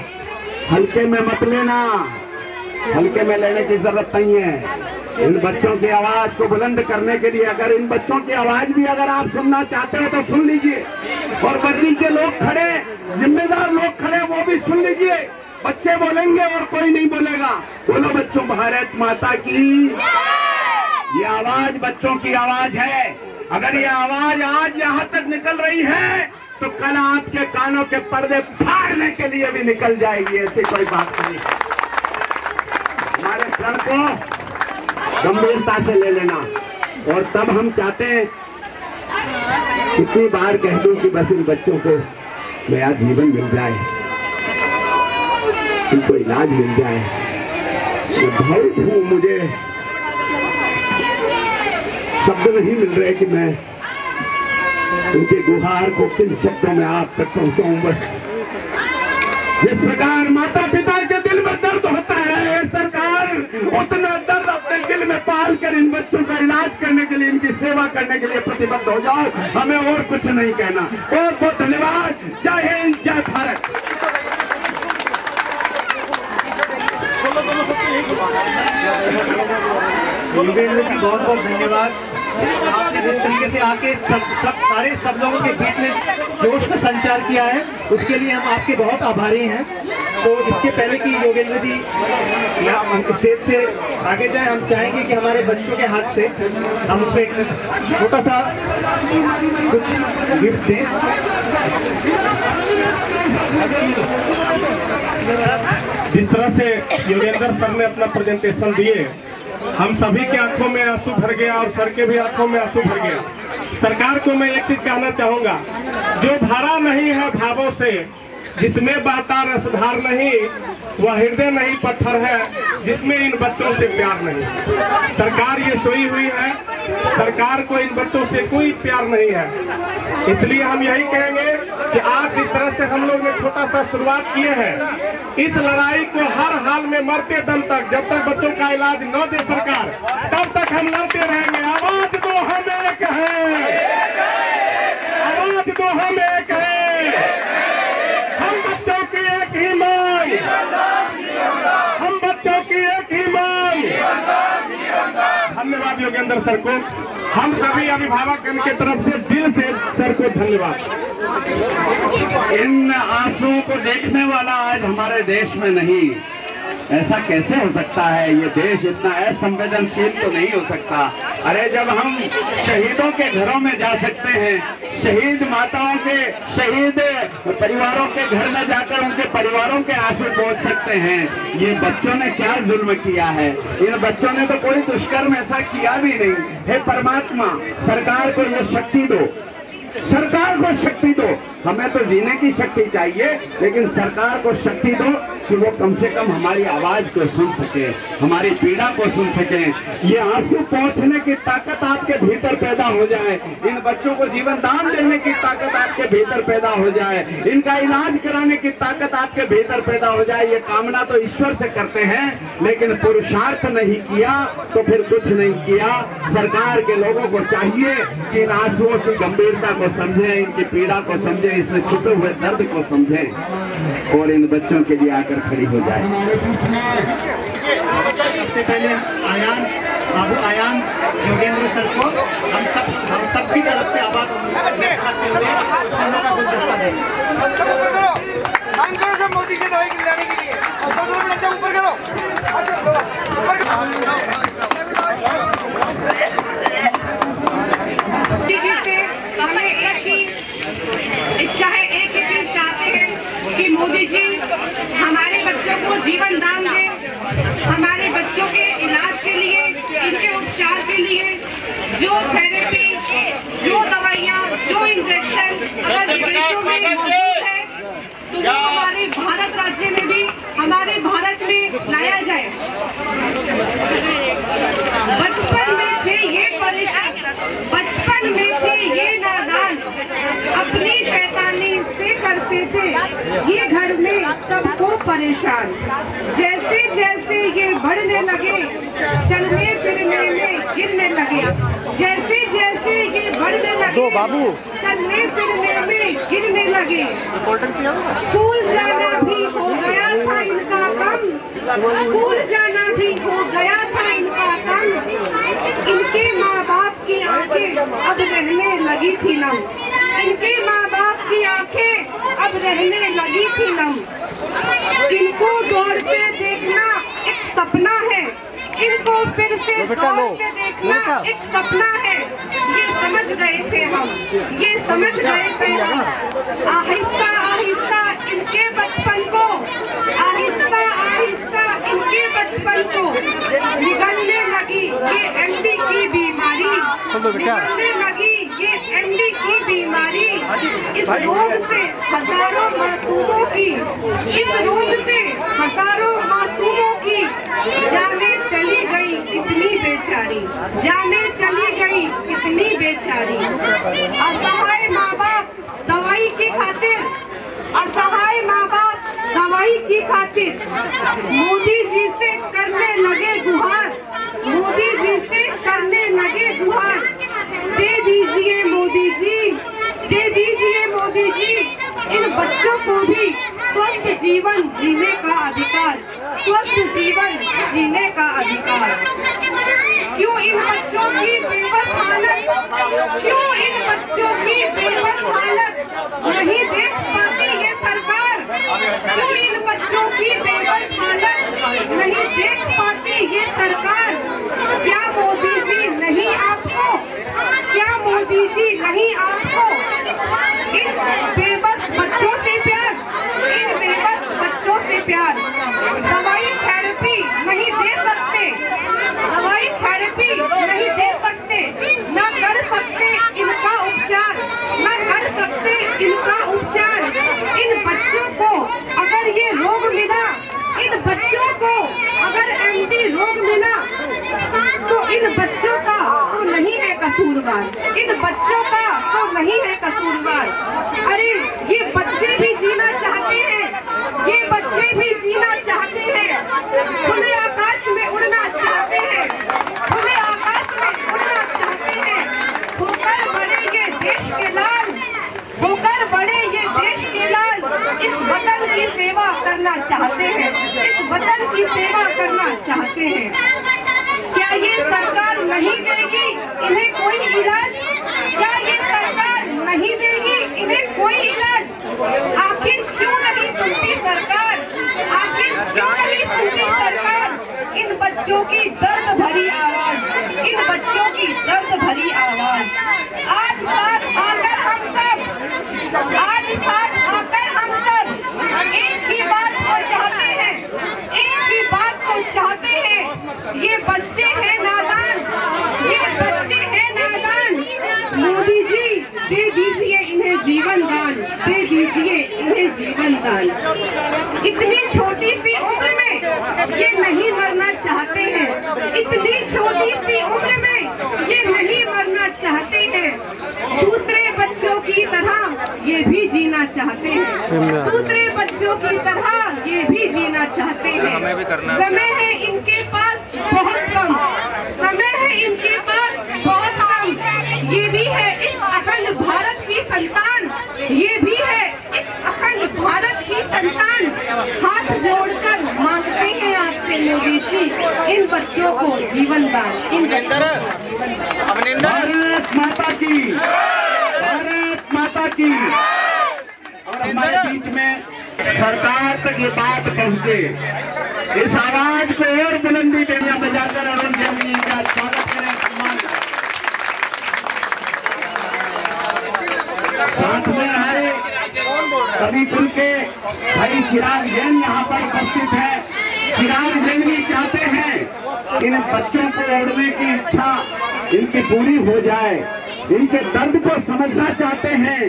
A: हल्के में मत लेना, हल्के में लेने की जरूरत नहीं है। इन बच्चों की आवाज को बुलंद करने के लिए, अगर इन बच्चों की आवाज भी अगर आप सुनना चाहते हो तो सुन लीजिए, और बद्री के लोग खड़े, जिम्मेदार लोग खड़े, वो भी सुन लीजिए। बच्चे बोलेंगे और कोई नहीं बोलेगा। बोलो बच्चों, भारत माता की। ये आवाज बच्चों की आवाज है। अगर ये आवाज आज यहाँ तक निकल रही है तो कल आपके कानों के पर्दे फाड़ने के लिए भी निकल जाएगी, ऐसी कोई बात नहीं। हमारे प्रण को गंभीरता से ले लेना, और तब हम चाहते हैं, कितनी बार कह दूं कि बस इन बच्चों को नया जीवन मिल जाए, इनको इलाज मिल जाए। मैं भावुक हूं, मुझे शब्द नहीं मिल रहे कि मैं उनके गुहार को किन शब्दों में आप तक पहुंचाऊं। बस जिस प्रकार माता पिता के दिल में दर्द होता है, सरकार उतना दर्द अपने दिल में पाल कर इन बच्चों का इलाज करने के लिए, इनकी सेवा करने के लिए प्रतिबद्ध हो जाओ। हमें और कुछ नहीं कहना। बहुत बहुत धन्यवाद। जय हिंद, जय भारत। योगेंद्र जी बहुत बहुत धन्यवाद। आपने जिस तरीके से आके सब लोगों के बीच में जोश का संचार किया है, उसके लिए हम आपके बहुत आभारी हैं। तो इसके पहले कि योगेंद्र जी स्टेज से आगे जाए, हम चाहेंगे कि हमारे बच्चों के हाथ से हम उनको एक छोटा सा कुछ गिफ्ट दें।
I: जिस तरह से योगेंद्र सर ने अपना प्रेजेंटेशन दिए, हम सभी के आंखों में आंसू भर गया और सर के भी आंखों में आंसू भर गया। सरकार को मैं एक चीज कहना चाहूंगा, जो भरा नहीं है भावों से, जिसमें बहता रसधार नहीं, वह हृदय नहीं पत्थर है जिसमें इन बच्चों से प्यार नहीं। सरकार ये सोई हुई है, सरकार को इन बच्चों से कोई प्यार नहीं है। इसलिए हम यही कहेंगे कि आज जिस तरह से हम लोग ने छोटा सा शुरुआत किए हैं, इस लड़ाई को हर हाल में मरते दम तक, जब तक बच्चों का इलाज न दे सरकार, तब तक हम लड़ते रहेंगे। आवाज दो हम एक है, आवाज दो हम एक है, हम बच्चों की एक ही मांग, हम बच्चों की एक ही मांग। धन्यवाद योगेंद्र सर को, हम सभी अभिभावक की तरफ से दिल से सर को धन्यवाद।
J: इन आंसुओं को देखने वाला आज हमारे देश में नहीं। ऐसा कैसे हो सकता है? ये देश इतना असंवेदनशील तो नहीं हो सकता। अरे जब हम शहीदों के घरों में जा सकते हैं, शहीद माताओं के, शहीद परिवारों के घर में जाकर उनके परिवारों के आंसू पोंछ सकते हैं, ये बच्चों ने क्या जुल्म किया है? इन बच्चों ने तो कोई दुष्कर्म ऐसा किया भी नहीं। हे परमात्मा, सरकार को ये शक्ति दो, सरकार को शक्ति दो। हमें तो जीने की शक्ति चाहिए, लेकिन सरकार को शक्ति दो कि वो कम से कम हमारी आवाज को सुन सके, हमारी पीड़ा को सुन सके। ये आंसू पहुंचने की ताकत आपके भीतर पैदा हो जाए, इन बच्चों को जीवन दान देने की ताकत आपके भीतर पैदा हो जाए, इनका इलाज कराने की ताकत आपके भीतर पैदा हो जाए। ये कामना तो ईश्वर से करते हैं, लेकिन पुरुषार्थ नहीं किया तो फिर कुछ नहीं किया। सरकार के लोगों को चाहिए कि इन आंसुओं की गंभीरता को समझें, इनकी पीड़ा को समझें, इसमें छुपे हुए दर्द को समझें और इन बच्चों के लिए आकर खड़ी हो जाए।
A: सबसे पहले आयान, बाबू आयान योगेंद्र सर को हम सबकी तरफ से आभार
C: मोदी से दवाई खिलाने के लिए ऊपर करो।
K: हमें एक ही इच्छा है, एक ही चीज चाहते हैं कि मोदी जी हमारे बच्चों को जीवन दान दें, हमारे बच्चों के इलाज के लिए, इनके उपचार के लिए जो थेरेपी, जो दवाइयाँ, जो इंजेक्शन अगर विदेशों में मौजूद है तो वो हमारे भारत राज्य में भी, हमारे भारत में लाया जाए। बचपन में थे ये परेशान, बचपन में थे ये नादान, अपनी शैतानी से करते थे ये घर में सबको परेशान। जैसे जैसे ये बढ़ने लगे, चलने फिरने में गिरने लगे, जैसे जैसे ये बढ़ने लगे, चलने फिरने में गिरने लगे। स्कूल जाना भी हो गया था इनका कम, स्कूल जाना भी हो गया था इनका कम। इनके माँ बाप की आंखें अब रहने लगी थी नम, इनके माँ बाप की आंखें अब रहने लगी थी नम। इनको दौड़ते देखना एक सपना है, इनको फिर से दौड़ते देखना एक सपना है। ये समझ गए थे हम, ये समझ गए थे हम। आहिस्ता आहिस्ता इनके बचपन को, आहिस्ता आहिस्ता इनके बचपन को निकलने लगी ये एमडी की बीमारी, निकलने लगी ये एमडी की बीमारी। इस रोग से हजारों मासूमों की, इस रोग से हजारों मासूमों की जाने चली गई कितनी बेचारी, जाने चली गई कितनी बेचारी। असहाय माँ बाप दवाई की खातिर, असहाय माँ बाप दवाई की खातिर मोदी जी से करने लगे गुहार, मोदी जी से करने लगे गुहार। दे दीजिए मोदी जी, दे दीजिए मोदी जी इन बच्चों को भी स्वस्थ जीवन जीने का अधिकार, स्वस्थ जीवन जीने का क्यों इन बच्चों की बेबस हालत नहीं देख पाती ये सरकार? क्यों इन बच्चों की बेबस हालत नहीं देख पाती ये सरकार? क्या मोदी जी नहीं आपको, क्या मोदी जी नहीं आपको इन बेबस बच्चों से प्यार, इन बेबस बच्चों से प्यार? दवाई थेरेपी नहीं दे सकते, दवाई थेरेपी नहीं दे सकते, न कर सकते इनका उपचार, न कर सकते इनका उपचार। इन बच्चों को अगर ये रोग मिला, इन बच्चों को अगर एंटी रोग मिला, तो इन बच्चों का तो नहीं है कसूरवार, इन बच्चों का तो नहीं है कसूरवार। अरे ये बच्चे भी जीना चाहते हैं, ये बच्चे भी जीना चाहते हैं, खुले आकाश में उड़ना चाहते हैं, खुले आकाश में उड़ना चाहते हैं। होकर बड़े ये देश के लाल, होकर बड़े ये देश के लाल, इस वतन की सेवा करना चाहते हैं, इस वतन की सेवा करना चाहते हैं। क्या ये सरकार नहीं देगी इन्हें कोई इलाज? क्या ये सरकार नहीं देगी इन्हें कोई इलाज? आखिर क्यों नहीं सुनती सरकार? आखिर क्यों नहीं सुनती सरकार इन बच्चों की दर्द भरी आवाज, इन बच्चों की दर्द भरी आवाज? आज साथ आकर हम सब, आज साथ आकर हम सब एक ही बात को चाहते हैं, एक ही बात को चाहते हैं। ये बच्चे हैं नादान, ये बच्चे हैं नादान। मोदी जी दे दीजिए इन्हें जीवन दान, दे दीजिए इन्हें जीवन दान। इतनी छोटी सी उम्र में ये नहीं मरना चाहते हैं, इतनी छोटी सी उम्र में ये नहीं मरना चाहते हैं। दूसरे बच्चों की तरह ये भी जीना चाहते हैं, दूसरे बच्चों की तरह ये भी जीना चाहते हैं। समय है इनके पास बहुत कम, समय है इनके पास बहुत कम। ये भी है इस अखंड भारत की संतान, ये भी है इस अखंड भारत की संतान। हाथ जोड़कर मांगते हैं आपसे मोदी जी इन बच्चों को जीवन दान, इन
J: भारत माता की, भारत माता की। और हमारे बीच में सरकार तक ये बात पहुंचे, इस आवाज को और बुलंदी बेनिया बजाकर अरुण जेटली का स्वागत करें, सम्मान करें। साथ में हमारे सभी कुल के भाई चिराग जैन यहाँ पर उपस्थित है। चिराग जैन भी चाहते हैं इन बच्चों को ओढ़ने की इच्छा इनकी पूरी हो जाए, इनके दर्द को समझना चाहते हैं,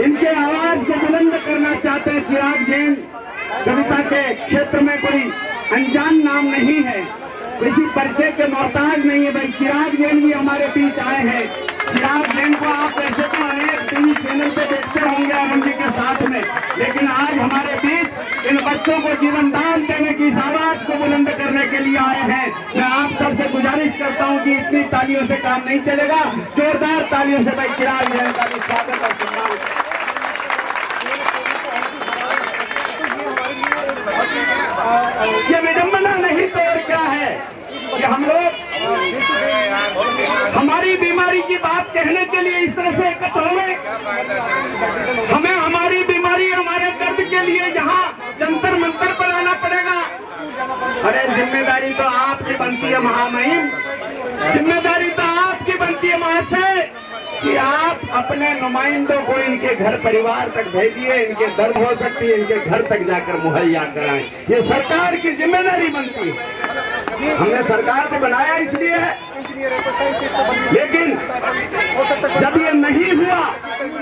J: इनके आवाज को बुलंद करना चाहते हैं। चिराग जैन कविता के क्षेत्र में कोई अनजान नाम नहीं है, किसी परिचय के मोहताज नहीं है। भाई चिराग जैन भी हमारे बीच आए हैं। चिराग जैन को आप वैसे तो अनेक टीवी चैनल पे देखते होंगे अरुण जी के साथ में, लेकिन आज हमारे बीच इन बच्चों को जीवन दान देने की इस आवाज को बुलंद करने के लिए आए हैं। मैं आप सबसे गुजारिश करता हूं कि इतनी तालियों से काम नहीं चलेगा, जोरदार तालियों से भाई चिराग जैन का भी स्वागत और सम्मान। ये विडंबना नहीं तो और क्या है कि हम लोग हमारी बीमारी की बात कहने के लिए इस तरह से एकत्र हुए। हमें हमारी बीमारी, हमारे दर्द के लिए यहाँ जंतर मंतर पर आना पड़ेगा। अरे जिम्मेदारी तो आपकी बनती है महामहिम, जिम्मेदारी तो आपकी बनती है महाशय कि आप अपने नुमाइंदों को इनके घर परिवार तक भेजिए, इनके दर्द हो सकती है इनके घर तक जाकर मुहैया कराएं। ये सरकार की जिम्मेदारी बनती है। हमने सरकार को बनाया इसलिए है, लेकिन जब ये नहीं हुआ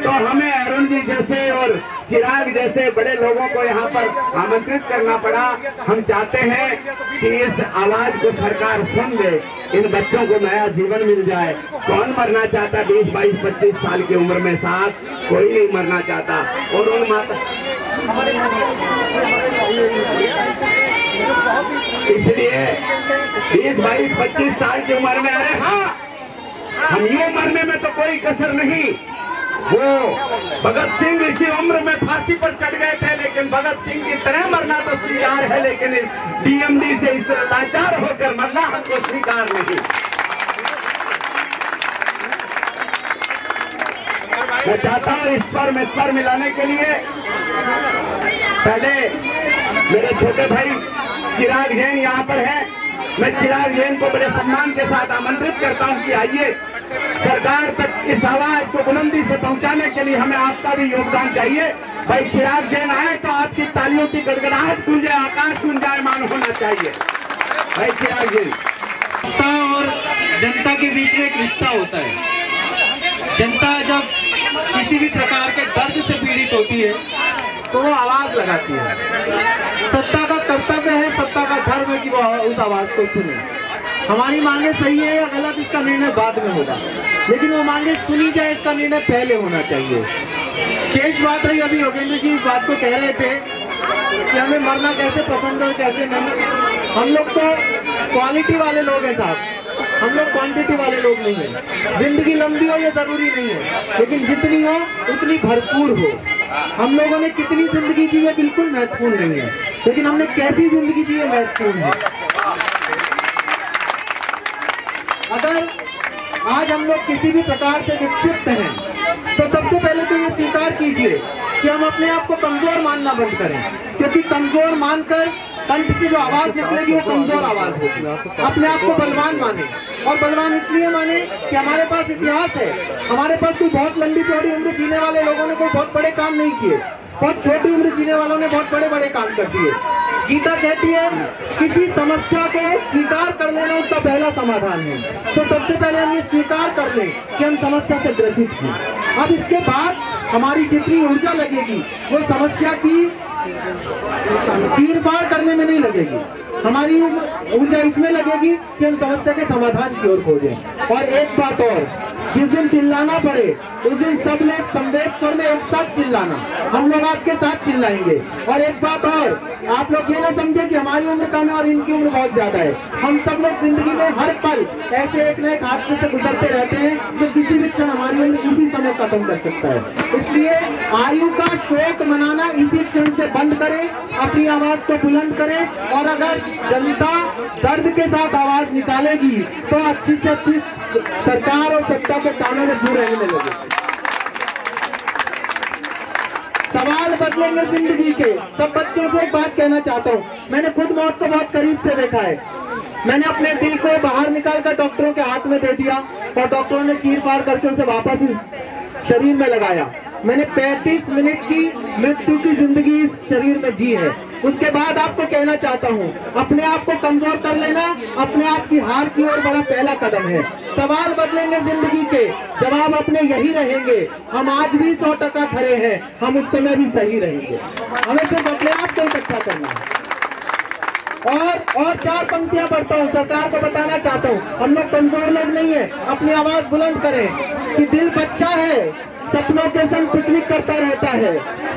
J: तो हमें अरुण जी जैसे और चिराग जैसे बड़े लोगों को यहाँ पर आमंत्रित करना पड़ा। हम चाहते हैं कि इस आवाज को सरकार सुन ले, इन बच्चों को नया जीवन मिल जाए। कौन मरना चाहता 20, 22, 25 साल की उम्र में? साथ कोई नहीं मरना चाहता। और उन माता इसलिए 20, 22, 25 साल की उम्र में, अरे हाँ, हम यूं मरने में तो कोई कसर नहीं। वो भगत सिंह इसी उम्र में फांसी पर चढ़ गए थे, लेकिन भगत सिंह की तरह मरना तो स्वीकार है, लेकिन इस डीएमडी से इस तरह लाचार होकर मरना हमको स्वीकार नहीं। मैं चाहता हूँ इस पर मिलाने के लिए पहले मेरे छोटे भाई चिराग जैन यहाँ पर है। मैं चिराग जैन को बड़े सम्मान के साथ आमंत्रित करता हूँ कि आइए, सरकार तक इस आवाज को बुलंदी से पहुंचाने के लिए हमें आपका भी योगदान चाहिए। भाई चिराग जैन आए तो आपकी तालियों की गड़गड़ाहट गूंजे, आकाश गुंजायमान होना चाहिए। भाई चिराग जैन।
A: जनता और जनता के बीच में एक रिश्ता होता है। जनता जब किसी भी प्रकार के दर्द से पीड़ित होती है तो वो आवाज लगाती है। सत्ता का कर्तव्य है, सत्ता का धर्म है कि वो उस आवाज को सुने। हमारी मांगे सही है या गलत इसका निर्णय बाद में होगा, लेकिन वो मांगे सुनी जाए इसका निर्णय पहले होना चाहिए। शेष बात रही, अभी योगेंद्र जी इस बात को कह रहे थे कि हमें मरना कैसे पसंद है और कैसे नहीं। हम लोग तो क्वालिटी वाले लोग हैं साहब, हम लोग क्वांटिटी वाले लोग नहीं हैं। जिंदगी लंबी हो ये जरूरी नहीं है, लेकिन जितनी हो उतनी भरपूर हो। हम लोगों ने कितनी जिंदगी जी है बिल्कुल महत्वपूर्ण नहीं है, लेकिन हमने कैसी जिंदगी जी है महत्वपूर्ण है। अगर आज हम लोग किसी भी प्रकार से विक्षिप्त हैं तो सबसे पहले तो ये स्वीकार कीजिए कि हम अपने आप को कमजोर मानना बंद करें, क्योंकि कमजोर मानकर कंठ से जो आवाज निकलेगी वो कमजोर आवाज होगी। अपने आप को बलवान माने, और बलवान इसलिए माने कि हमारे पास इतिहास है, हमारे पास कोई बहुत लंबी चौड़ी उम्र जीने वाले लोगों ने कोई बहुत बड़े काम नहीं किए, बहुत छोटी उम्र जीने वालों ने बहुत बड़े बड़े काम कर दिए। गीता कहती है किसी समस्या को स्वीकार कर लेना उसका पहला समाधान है। तो सबसे पहले हम ये स्वीकार कर लें कि हम समस्या से ग्रसित हैं। अब इसके बाद हमारी जितनी ऊर्जा लगेगी वो समस्या की चीर-फाड़ करने में नहीं लगेगी, हमारी ऊर्जा इसमें लगेगी कि हम समस्या के समाधान की ओर खोजें। और एक बात और, जिस दिन चिल्लाना पड़े उस दिन सब लोग संवेद स्वर में एक साथ चिल्लाना, हम लोग आपके साथ चिल्लाएंगे। और एक बात और, आप लोग ये ना समझे कि हमारी उम्र कम है और इनकी उम्र बहुत ज्यादा है। हम सब लोग जिंदगी में हर पल ऐसे एक न एक हादसे से गुजरते रहते हैं जो किसी भी क्षण हमारी उम्र इसी समय खत्म कर सकता है। इसलिए आयु का शोक मनाना इसी क्षण से बंद करें, अपनी आवाज को बुलंद करें, और अगर जनता दर्द के साथ आवाज निकालेगी तो अच्छी से अच्छी सरकार और सत्ता के तानों में दूर रहने लगे। सवाल बदलेंगे जिंदगी के। सब बच्चों से एक बात कहना चाहता हूँ, मैंने खुद मौत को बहुत करीब से देखा है। मैंने अपने दिल को बाहर निकालकर डॉक्टरों के हाथ में दे दिया और डॉक्टरों ने चीर-फाड़ करके उसे वापस इस शरीर में लगाया। मैंने 35 मिनट की मृत्यु की जिंदगी इस शरीर में जी है। उसके बाद आपको कहना चाहता हूँ, अपने आप को कमजोर कर लेना अपने आप की हार की ओर बड़ा पहला कदम है। सवाल बदलेंगे जिंदगी के, जवाब अपने यही रहेंगे। हम आज भी 100% खड़े हैं, हम उस समय भी सही रहेंगे। हमें सिर्फ अपने आप को इकट्ठा करना है। और 4 पंक्तियां पढ़ता हूँ, सरकार को बताना चाहता हूँ, हम लोग कमजोर लोग नहीं है। अपनी आवाज बुलंद करें कि दिल बच्चा है, सपनों के संग पिकनिक करता रहता है,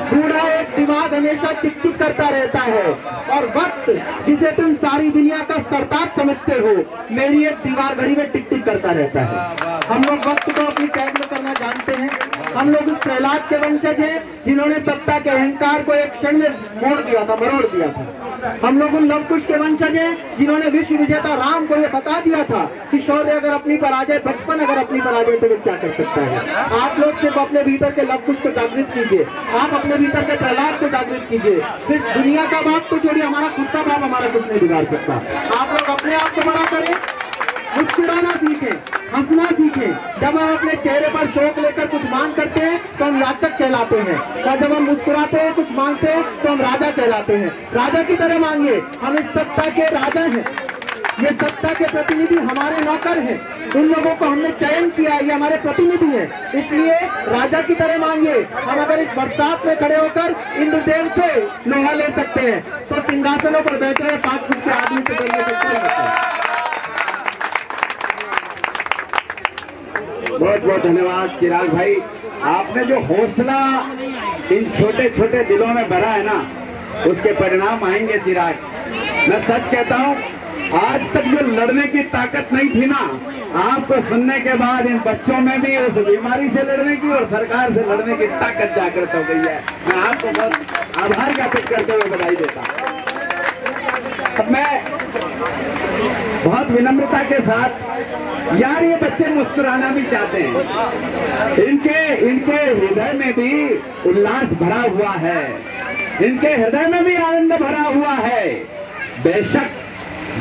A: बूढ़ा एक दिमाग हमेशा चिक चिक करता रहता है, और वक्त जिसे तुम सारी दुनिया का सरताज समझते हो मेरी एक दीवार घड़ी में टिक टिक करता रहता है। हम लोग वक्त को अपनी कैद में करना जानते हैं। हम लोग उस प्रहलाद के वंशज हैं जिन्होंने सत्ता के अहंकार को एक क्षण में मोड़ दिया था, मरोड़ दिया था। हम लोग उन लवकुश के वंशज हैं जिन्होंने विश्व विजेता राम को यह बता दिया था कि शौर्य अगर अपनी पराजय, बचपन अगर अपनी पराजय तो वो क्या कर सकता है। आप लोग सिर्फ अपने भीतर के लवकुश को जागृत कीजिए, आप अपने भीतर के प्रहलाद को जागृत कीजिए। फिर दुनिया का बाप तो छोड़िए, हमारा खुद का बाप हमारा कुछ नहीं बिगाड़ सकता। आप लोग अपने आप को बड़ा करें, मुस्कुराना सीखें, हंसना सीखें। जब हम अपने चेहरे पर शौक लेकर कुछ मांग करते हैं तो हम याचक कहलाते हैं, और जब हम मुस्कुराते हैं कुछ मांगते हैं तो हम राजा कहलाते हैं। राजा की तरह मांगिए, हम इस सत्ता के राजा हैं, ये सत्ता के प्रतिनिधि हमारे नौकर हैं। उन लोगों को हमने चयन किया, ये हमारे प्रतिनिधि हैं, इसलिए राजा की तरह मांगिए। हम अगर इस बरसात में खड़े होकर इंद्रदेव से लोहा ले सकते हैं तो सिंहासनों पर बैठे हुए 5 फुट के आदमी से बनने सकते।
J: बहुत बहुत धन्यवाद चिराग भाई, आपने जो हौसला इन छोटे छोटे दिलों में भरा है ना, उसके परिणाम आएंगे चिराग। मैं सच कहता हूँ, आज तक जो लड़ने की ताकत नहीं थी ना, आपको सुनने के बाद इन बच्चों में भी उस बीमारी से लड़ने की और सरकार से लड़ने की ताकत जागृत हो गई है। मैं आपको बहुत आभार ज्ञापित करते हुए बधाई देता हूँ। अब मैं बहुत विनम्रता के साथ यार ये बच्चे मुस्कुराना भी चाहते हैं, इनके हृदय में भी उल्लास भरा हुआ है, इनके हृदय में भी आनंद भरा हुआ है। बेशक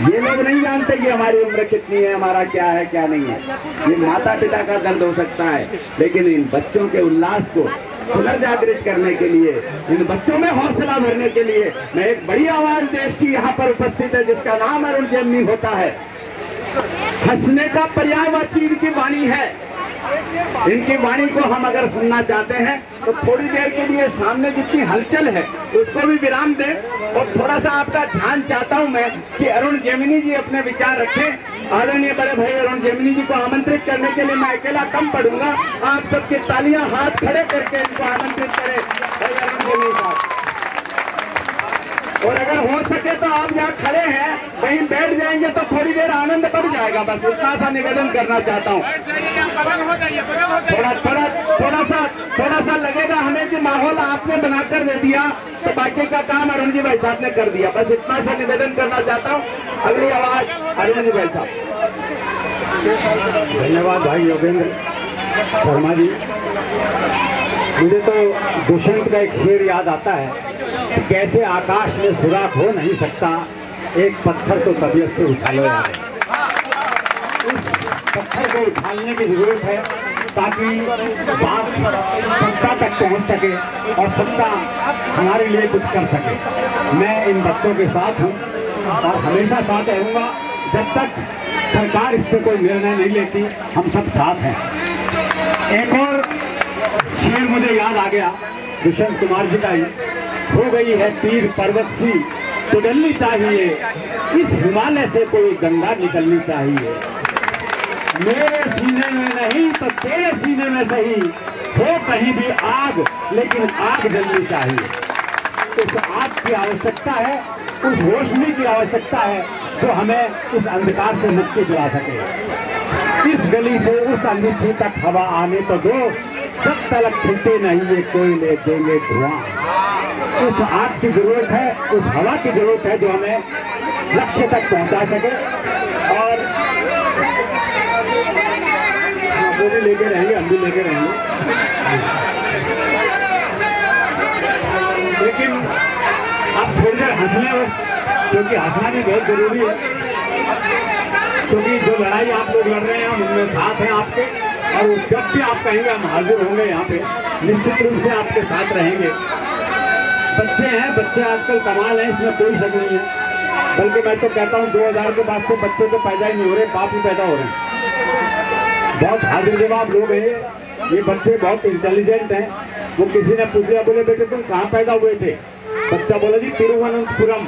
J: ये लोग नहीं जानते कि हमारी उम्र कितनी है, हमारा क्या है क्या नहीं है, ये माता पिता का दर्द हो सकता है, लेकिन इन बच्चों के उल्लास को पुनर्जागृत करने के लिए, इन बच्चों में हौसला भरने के लिए मैं एक बड़ी आवाज देश की यहाँ पर उपस्थित है, जिसका नाम अरुण जेमनी होता है। हंसने का पर्यायवाची इनकी वाणी है। इनकी वाणी को हम अगर सुनना चाहते हैं तो थोड़ी देर के लिए सामने जितनी हलचल है उसको भी विराम दें और थोड़ा सा आपका ध्यान चाहता हूं मैं कि अरुण जेमनी जी अपने विचार रखें। आदरणीय बड़े भाई अरुण जेमनी जी को आमंत्रित करने के लिए मैं अकेला कम पड़ूंगा, आप सबके तालियां हाथ खड़े करके इनको आमंत्रित करें भाई अरुण जेमनी साहब। और अगर हो सके तो आप यहाँ खड़े हैं कहीं बैठ जाएंगे तो थोड़ी देर आनंद बढ़ जाएगा, बस इतना सा निवेदन करना चाहता हूँ। थोड़ा सा लगेगा हमें कि माहौल आपने बनाकर दे दिया तो बाकी का काम अरुण जी भाई साहब ने कर दिया, बस इतना सा निवेदन करना चाहता हूँ। अगली आवाज अरुण जी भाई साहब।
L: धन्यवाद भाई योगेंद्र शर्मा जी। मुझे तो दुष्यंत का एक शेर याद आता है कि कैसे आकाश में सुराख हो नहीं सकता, एक पत्थर तो तबीयत से उछालो यार। उस पत्थर को उछालने की जरूरत है ताकि बात सत्ता तक पहुंच सके और सत्ता हमारे लिए कुछ कर सके। मैं इन बच्चों के साथ हूं और हमेशा साथ रहूंगा जब तक सरकार इस पर कोई निर्णय नहीं लेती, हम सब साथ हैं। एक और शेर मुझे याद आ गया दुष्यंत कुमार जी का ही, हो गई है तीर पर्वत सी पिघलनी चाहिए, इस हिमालय से कोई गंगा निकलनी चाहिए। मेरे सीने में नहीं तो तेरे सीने में सही, हो कहीं भी आग लेकिन आग जलनी चाहिए। उस आग की आवश्यकता है, उस रोशनी की आवश्यकता है जो हमें इस अंधकार से मुक्ति दिला सके। इस गली से उस अंधेरी तक हवा आने तो दो, जब तलक खिलते नहीं ये कोयले देंगे धुआं। उस आग की जरूरत है, उस हवा की जरूरत है जो हमें लक्ष्य तक पहुंचा सके। और वो भी लेके रहेंगे, हम भी लेके रहेंगे, लेकिन आप थोड़ी देर हंसने और क्योंकि हंसना भी बहुत जरूरी है, क्योंकि जो लड़ाई आप लोग लड़ रहे हैं हम उनमें साथ हैं आपके, और जब भी आप कहेंगे हम हाजिर होंगे यहाँ पे, निश्चित रूप से आपके साथ रहेंगे। बच्चे हैं, बच्चे आजकल कमाल हैं, इसमें कोई शक नहीं है, बल्कि मैं तो कहता हूँ 2000 के बाद से बच्चे तो पैदा ही नहीं हो रहे, बाप ही पैदा हो रहे हैं। बहुत हाजिर जवाब लोग हैं, ये बच्चे बहुत इंटेलिजेंट हैं। वो किसी ने पूछ लिया, बोले बेटे तुम कहाँ पैदा हुए थे? बच्चा बोला जी तिरुवनंतपुरम।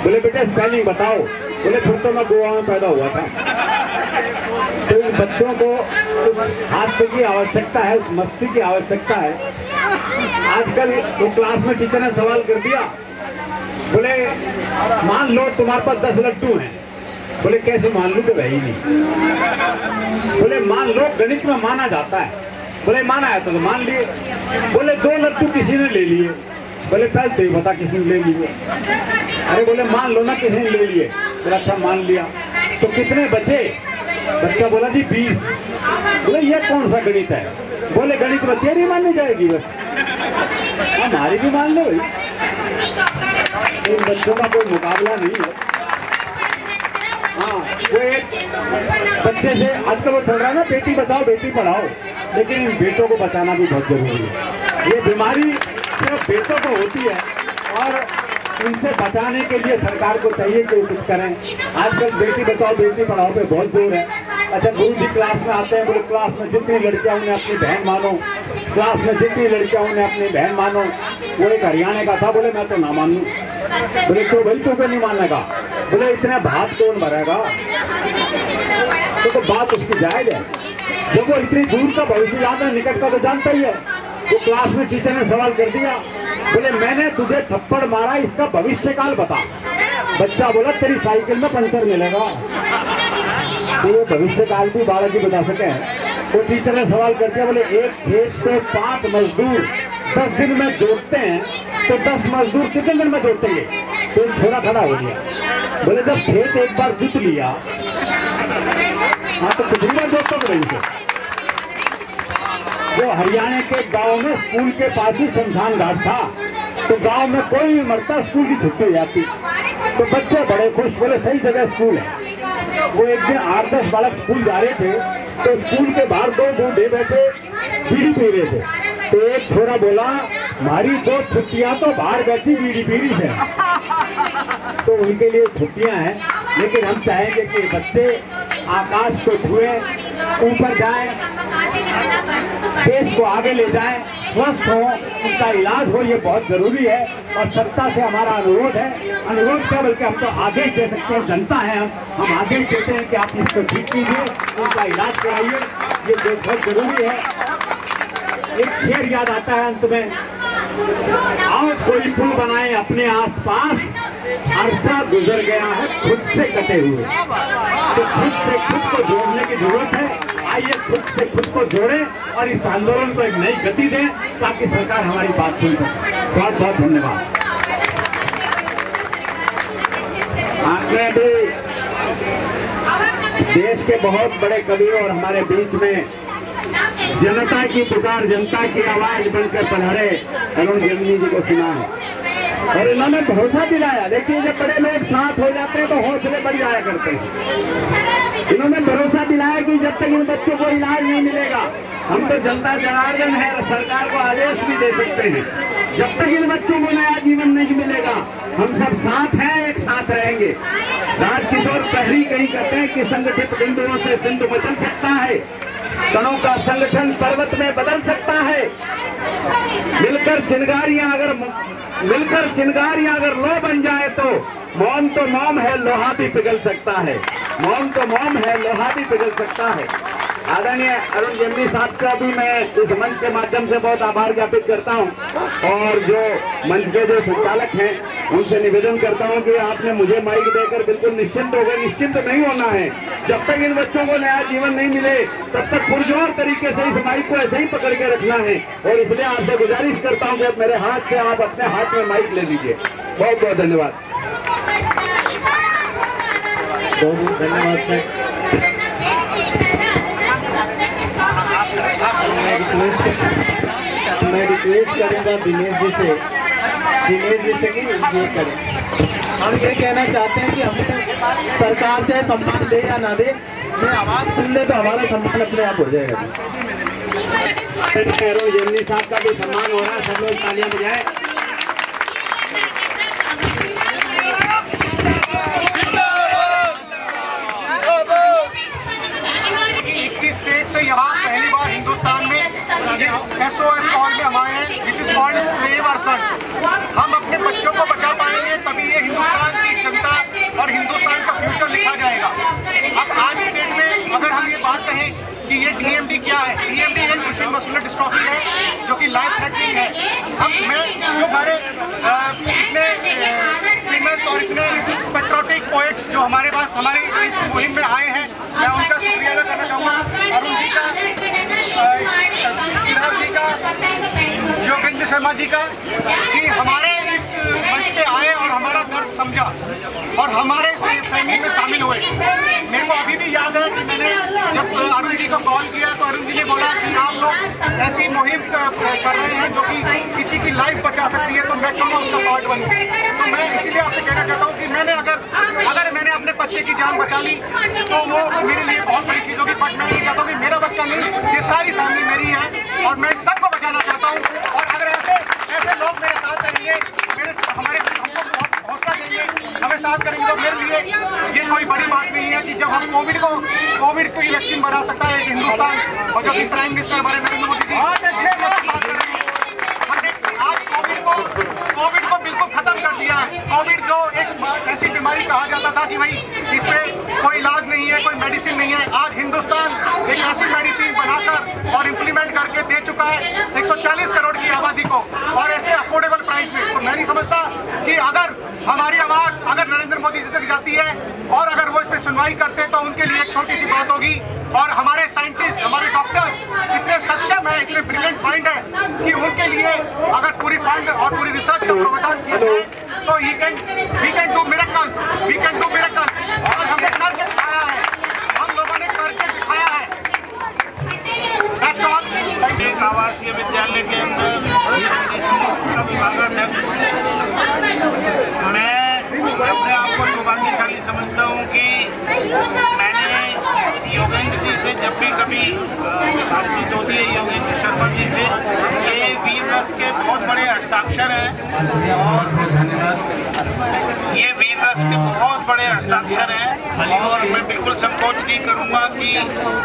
L: बोले बेटे स्पेलिंग बताओ। बोले फिर तो मैं गोवा में पैदा हुआ था। तो इन बच्चों को उस हास्य की आवश्यकता है, उस मस्ती की आवश्यकता है। आजकल वो क्लास में टीचर ने सवाल कर दिया, बोले मान लो तुम्हारे पास 10 लड्डू हैं। बोले कैसे मान लूं, तो वही नहीं। बोले मान लो गणित में माना जाता है। बोले माना है तो मान लिए। बोले 2 लड्डू किसी ने ले लिए। बोले पहले तो ही बता किसी ने ले लिए। अरे बोले मान लो ना किसी ने ले लिए। बोला अच्छा मान लिया, तो कितने बचे? बच्चा बोला जी 20। बोले ये कौन सा गणित है? बोले गणित में तेरी माननी जाएगी, बस हमारी भी मान लो। इन बच्चों का कोई मुकाबला नहीं है। हाँ, वो एक बच्चे से आजकल वो चल रहा है ना, बेटी बचाओ बेटी पढ़ाओ, लेकिन इन बेटों को बचाना भी बहुत जरूरी है। ये बीमारी सिर्फ बेटों को होती है और इनसे बचाने के लिए सरकार को चाहिए कि वो कुछ करें। आजकल बेटी बचाओ बेटी पढ़ाओ पे बहुत जोर है। अच्छा गुरु जी क्लास में आते हैं, बोले क्लास में जितनी लड़कियां उन्हें अपनी बहन मानो, क्लास में जितनी लड़कियां उन्हें अपनी बहन मानो। वो एक हरियाणा का था, बोले मैं तो ना मानूं। बोले क्यों भाई, तू क्यों नहीं मानेगा? बोले इतने भात कौन भरेगा? तो बात उसकी जायज है, जब वो इतनी दूर का भविष्य जानता है, निकट का तो जानता ही है। वो क्लास में टीचर ने सवाल कर दिया, बोले मैंने तुझे थप्पड़ मारा, इसका भविष्य काल बता। बच्चा बोला तेरी साइकिल में पंचर मिलेगा। तो ये भविष्य काल भी बालाजी बता सके। तो टीचर ने सवाल कर दिया, बोले एक खेत को 5 मजदूर 10 दिन में जोतते हैं, तो 10 मजदूर कितने दिन में जोतेंगे? तो छोरा खड़ा हो गया। बोले जब खेत एक बार जुत लिया, तो तकरीबन दोस्तों को रही थे जो हरियाणा के गांव में स्कूल के पास ही शमशान घाट था, तो गांव में कोई भी मरता स्कूल की छुट्टी हो जाती, तो बच्चे बड़े खुश, बोले सही जगह स्कूल है। वो एक दिन 8-10 बालक स्कूल जा रहे थे, तो स्कूल के बाहर 2 बूढ़े बैठे बीड़ी पी रहे थे, तो एक छोरा बोला हमारी 2 छुट्टियां तो बाहर बैठी बीड़ी पी रही है। तो उनके लिए छुट्टियां हैं, लेकिन हम चाहेंगे कि बच्चे आकाश को छुए, ऊपर जाएं, देश को आगे ले जाएं, स्वस्थ हो, उनका इलाज हो, ये बहुत जरूरी है। और सत्ता से हमारा अनुरोध है, अनुरोध क्या बल्कि हम तो आदेश दे सकते हैं, जनता है हम आदेश देते हैं कि आप इसको ठीक कीजिए, उनका इलाज कराइए, ये बहुत जरूरी है। एक शेर याद आता है अंत में, आओ कोई पुल बनाए अपने आसपास, अरसा गुजर गया है खुद से कटे हुए। तो खुद से खुद को जोड़ने की जरूरत है, आइए खुद से खुद को जोड़ें और इस आंदोलन को एक नई गति दें ताकि सरकार हमारी बात सुन सके। बहुत बहुत धन्यवाद। आपने भी देश के बहुत बड़े कवि और हमारे बीच में जनता की पुकार, जनता की आवाज बनकर पधारे अरुण जेटली जी को सुना है और इन्होंने भरोसा दिलाया। देखिए जब बड़े लोग साथ हो जाते हैं तो हौसले बढ़ जाया करते हैं। इन्होंने भरोसा दिलाया कि जब तक इन बच्चों को इलाज नहीं मिलेगा, हम तो जनता जनार्दन है, सरकार को आदेश भी दे सकते हैं, जब तक इन बच्चों को नया जीवन नहीं मिलेगा हम सब साथ हैं, एक साथ रहेंगे। राजकिशोर प्रहरी कहीं कहते हैं कि संगठित बिंदुओं से सिंधु बदल सकता है, कणों का संगठन पर्वत में बदल सकता है। मिलकर चिंगारियां अगर लो बन जाए तो मौन है, लोहा भी पिघल सकता है। मौन तो मौन है, लोहा भी पिघल सकता है। आदरणीय अरुण जेटली साहब का भी मैं इस मंच के माध्यम से बहुत आभार ज्ञापित करता हूं और जो मंच के जो संचालक हैं उनसे निवेदन करता हूं कि आपने मुझे माइक देकर बिल्कुल निश्चिंत हो गए। निश्चिंत नहीं होना है, जब तक इन बच्चों को नया जीवन नहीं मिले तब तक पुरजोर तरीके से इस माइक को ऐसे ही पकड़ के रखना है। और इसलिए आपसे गुजारिश करता हूं कि अब मेरे हाथ से आप अपने हाथ में माइक ले लीजिए। बहुत बहुत धन्यवाद। बहुत धन्यवाद। मैं रिक्वेस्ट करूँगा दिनेश जी से कि ये करें। हम ये कहना चाहते हैं कि हमें सरकार चाहे सम्मान दे या ना दे, हमें आवाज़ सुन ले तो हमारा सम्मान अपने आप हो जाएगा। अरुण जेटली साहब का भी सम्मान हो रहा है, सब लोग तालियां बजाएं।
G: 21 स्टेट से यहाँ पहली बार हिंदुस्तान में SOS कॉल में हम आए हैं, which is called Save Our Sons. हम अपने बच्चों को बचा पाएंगे तभी ये हिंदुस्तान की जनता और हिंदुस्तान का फ्यूचर लिखा जाएगा। अब आज की डेट में अगर हम ये बात कहें कि ये DMD क्या है, DMD एक दुश्मन मस्कुलर डिस्ट्रॉफी है जो कि लाइफ थ्रेटनिंग है। अब मैं जो हमारे इतने फेमस और इतने पेट्रोटिक पोएट्स जो हमारे पास हमारे इस मुहिम में आए हैं, मैं उनका शुक्रिया अदा करना चाहूँगा। अरुण जी का, जी का, योगेंद्र शर्मा जी का, कि हमारे इस मंच पे आए और हमारा दर्द समझा और हमारे इस फैमिली में शामिल हुए। मेरे को अभी भी याद है कि मैंने जब अरुण जी को कॉल किया तो अरुण जी ने बोला कि आप लोग ऐसी मुहिम कर रहे हैं जो कि किसी की लाइफ बचा सकती है, तो मैं क्यों उसका पार्ट बनूं। तो मैं इसीलिए आपसे कहना चाहता हूँ कि मैंने अगर मैंने अपने बच्चे की जान बचा ली तो वो मेरे लिए बहुत बड़ी चीज़ होगी। बट मैं ये चाहता हूँ कि मेरा बच्चा नहीं, ये सारी फैमिली मेरी है और मैं सबको बचाना चाहता हूँ। और अगर ऐसे लोग मेरे साथ रहेंगे, हमको बहुत हौसला देंगे, हमें साथ करेंगे, तो मेरे लिए ये कोई बड़ी बात नहीं है कि जब हम कोविड की वैक्सीन बना सकता है हिंदुस्तान, और जो कि प्राइम मिनिस्टर हमारे नरेंद्र मोदी जी बहुत अच्छे बात कर रहे हैं। आज कोविड को बिल्कुल खत्म कर दिया है। कोविड जो एक ऐसी बीमारी कहा जाता था कि भाई इसमें कोई इलाज नहीं है, कोई मेडिसिन नहीं है, आज हिंदुस्तान एक ऐसी मेडिसिन बनाकर और इम्प्लीमेंट करके दे चुका है 140 करोड़ की आबादी को, और ऐसे अफोर्डेबल प्राइस में। तो मैं नहीं समझता कि अगर हमारी आवाज़ अगर नरेंद्र मोदी जी तक जाती है और अगर वो इस पर सुनवाई करते हैं तो उनके लिए एक छोटी सी बात होगी। और हमारे साइंटिस्ट, हमारे डॉक्टर इतने सक्षम है, इतने ब्रिलियंट माइंड है कि उनके लिए अगर पूरी फंड और पूरी रिसर्च का प्रावधान किया जाए तो वी कैन डू मिरेकल्स। और हमने करके दिखाया है, हम लोगों ने करके बातचीत होती है योगेंद्र शर्मा जी से। ये वीर रस के बहुत बड़े हस्ताक्षर हैं और ये वीर रस के बहुत बड़े हस्ताक्षर हैं और मैं बिल्कुल संकोच नहीं करूँगा कि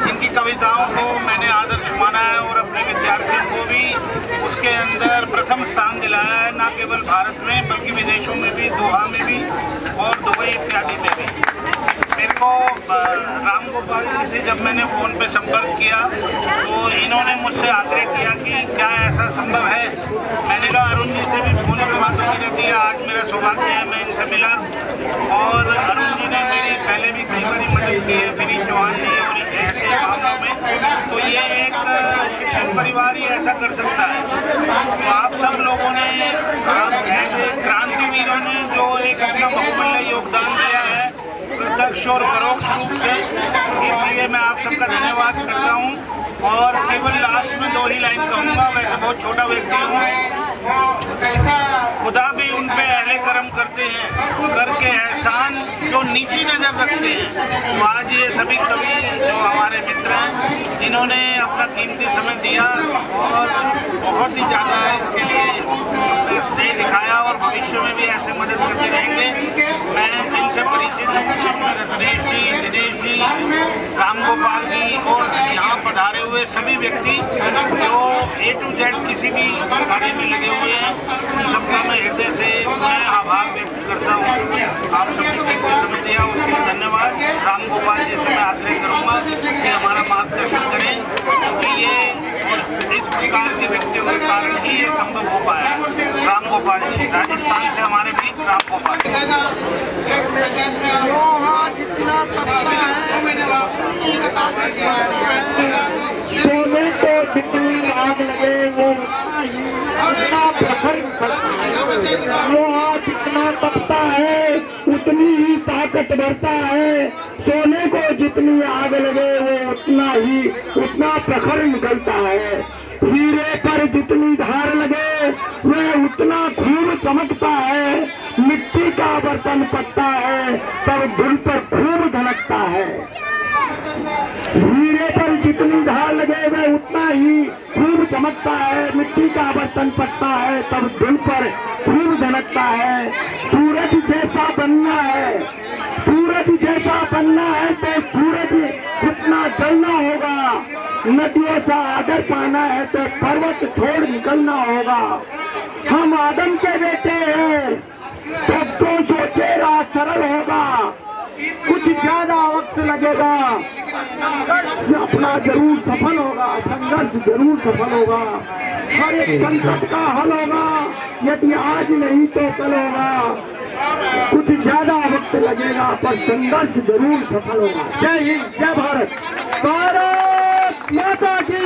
G: इनकी कविताओं को मैंने आदर्श माना है और अपने विद्यार्थियों को भी उसके अंदर प्रथम स्थान दिलाया है, न केवल भारत में बल्कि विदेशों में भी, दोहा में भी और दुबई इत्यादि में भी। मेरे को राम गोपाल जी से जब मैंने फ़ोन पे संपर्क किया तो इन्होंने मुझसे आग्रह किया कि क्या ऐसा संभव है। मैंने कहा अरुण जी से भी फ़ोन पर बात होती रहती है, आज मेरा सौभाग्य है मैं इनसे मिला और अरुण जी ने मेरी पहले भी कई बार मदद की है, विनीत चौहान जी और ऐसे मामलों में। तो ये एक शिक्षक परिवार ही ऐसा कर सकता है। तो आप सब लोगों ने, क्रांतिवीरों ने जो एक अपना बहुमूल्य योगदान दिया है प्रत्यक्ष और परोक्ष रूप से, इसलिए मैं आप सबका धन्यवाद करता हूँ। और केवल लास्ट में 2 ही लाइन कहूँगा, वैसे बहुत छोटा व्यक्ति हूँ। खुदा भी उन पे अहले करम करते हैं, करके एहसान जो नीची नजर रखते हैं। तो आज ये सभी कवि जो हमारे मित्र हैं, इन्होंने अपना कीमती समय दिया और बहुत ही ज़्यादा इसके लिए स्नेह दिखाया और भविष्य में भी ऐसे मदद करते रहेंगे। मैं इनसे परिचित हूँ, रतनेश जी, दिनेश जी, राम गोपाल जी और यहाँ पधारे हुए सभी व्यक्ति जो A to Z किसी भी कार्य में लगे हुए हैं, उन सबका मैं हृदय से मैं आभार व्यक्त करता हूँ। आप सबने समय दिया उसके लिए धन्यवाद। राम गोपाल जी से मैं आग्रह करूँगा कि हमारा मार्गदर्शन करें, क्योंकि ये इस प्रकार के व्यक्तियों के कारण ही ये संभव हो पाया। राम गोपाल जी राजस्थान से हमारे बीच, राम गोपाल
A: सोने को जितनी आग लगे वो उतना प्रखर निकलता है, लोहा जितना तपता है उतनी ही ताकत बढ़ता है। सोने को जितनी आग लगे वो उतना प्रखर निकलता है। हीरे पर जितनी धार लगे वह उतना खूब चमकता है। मिट्टी का बर्तन पकता है तब धुल पर खूब धड़कता है। हीरे पर जितनी धार लगे वह उतना ही खूब चमकता है। मिट्टी का बर्तन पकता है तब धुल पर खूब धड़कता है। सूरज जैसा बनना है, सूरज जैसा बनना है तो सूरज जितना जलना होगा। नदियों से आदर पाना है तो पर्वत छोड़ निकलना होगा। हम आदम के बेटे हैं तो सोचे राह सरल होगा। कुछ ज्यादा वक्त लगेगा, अपना जरूर सफल होगा, संघर्ष जरूर सफल होगा। हर एक संकट का हल होगा, यदि आज नहीं तो कल होगा। कुछ ज्यादा वक्त लगेगा पर संघर्ष जरूर सफल होगा। जय हिंद, जय भारत। भारत माता की,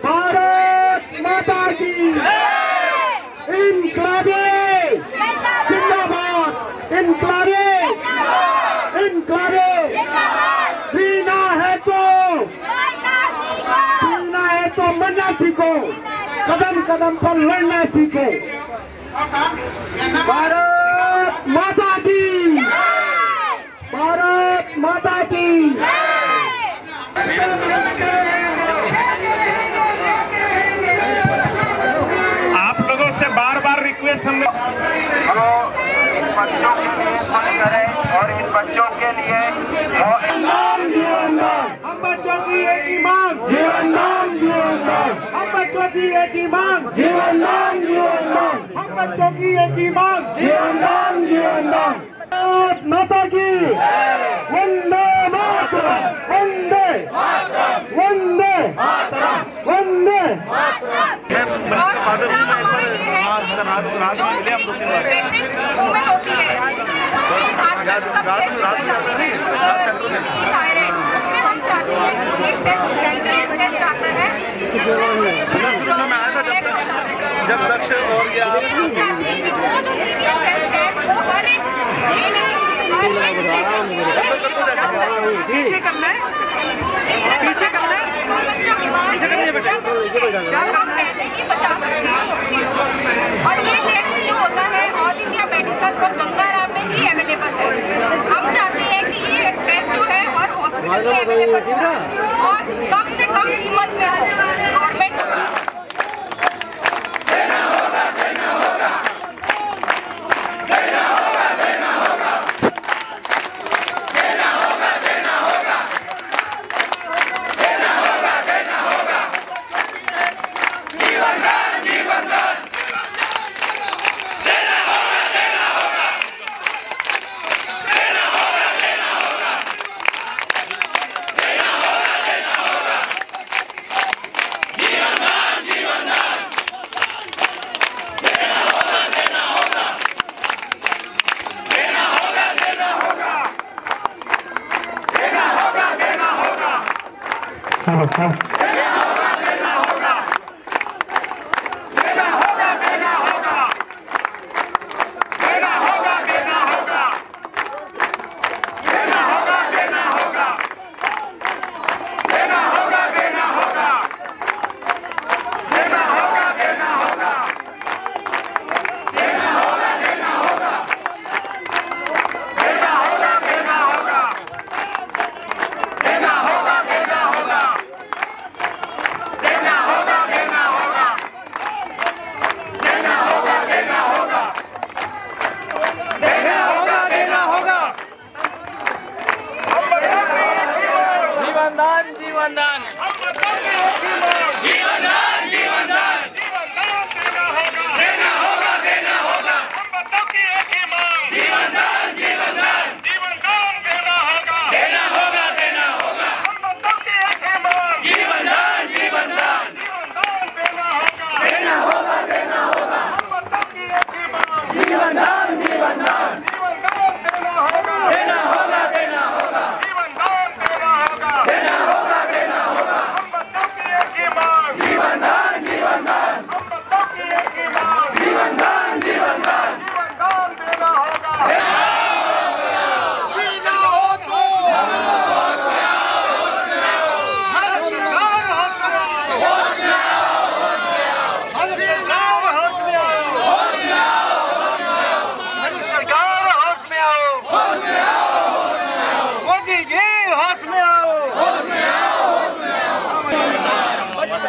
A: भारत माता की। इनकलाबे जिंदाबाद, इनकलाबे, इनकलाबे। जीना है तो मरना सीखो, कदम कदम पर लड़ना सीखो। भारत माता की, भारत माता की।
I: आप लोगों से बार बार रिक्वेस्ट हमने
C: इन बच्चों के लिए कुछ करें और इन बच्चों के लिए
I: हम बच्चों की एक ही मांग,
A: जीवन दान, जीवन दान।
I: हम बच्चों की एक ही मांग,
A: जीवन दान, जीवन दान।
I: हम बच्चों की एक ही मांग,
A: जीवन दान, जीवन दान। भारत माता की। वंदे मातरम, वंदे वंदे वंदे।
B: जब लक्ष्य और
H: पीछे करना है, पीछे करना है, पीछे करनी है बेटा। और ये टेस्ट जो होता है ऑल इंडिया मेडिकल और गंगाराम में ही अवेलेबल है। हम चाहते हैं कि ये टेस्ट जो है और और कम से कम कीमत में हो। गवर्नमेंट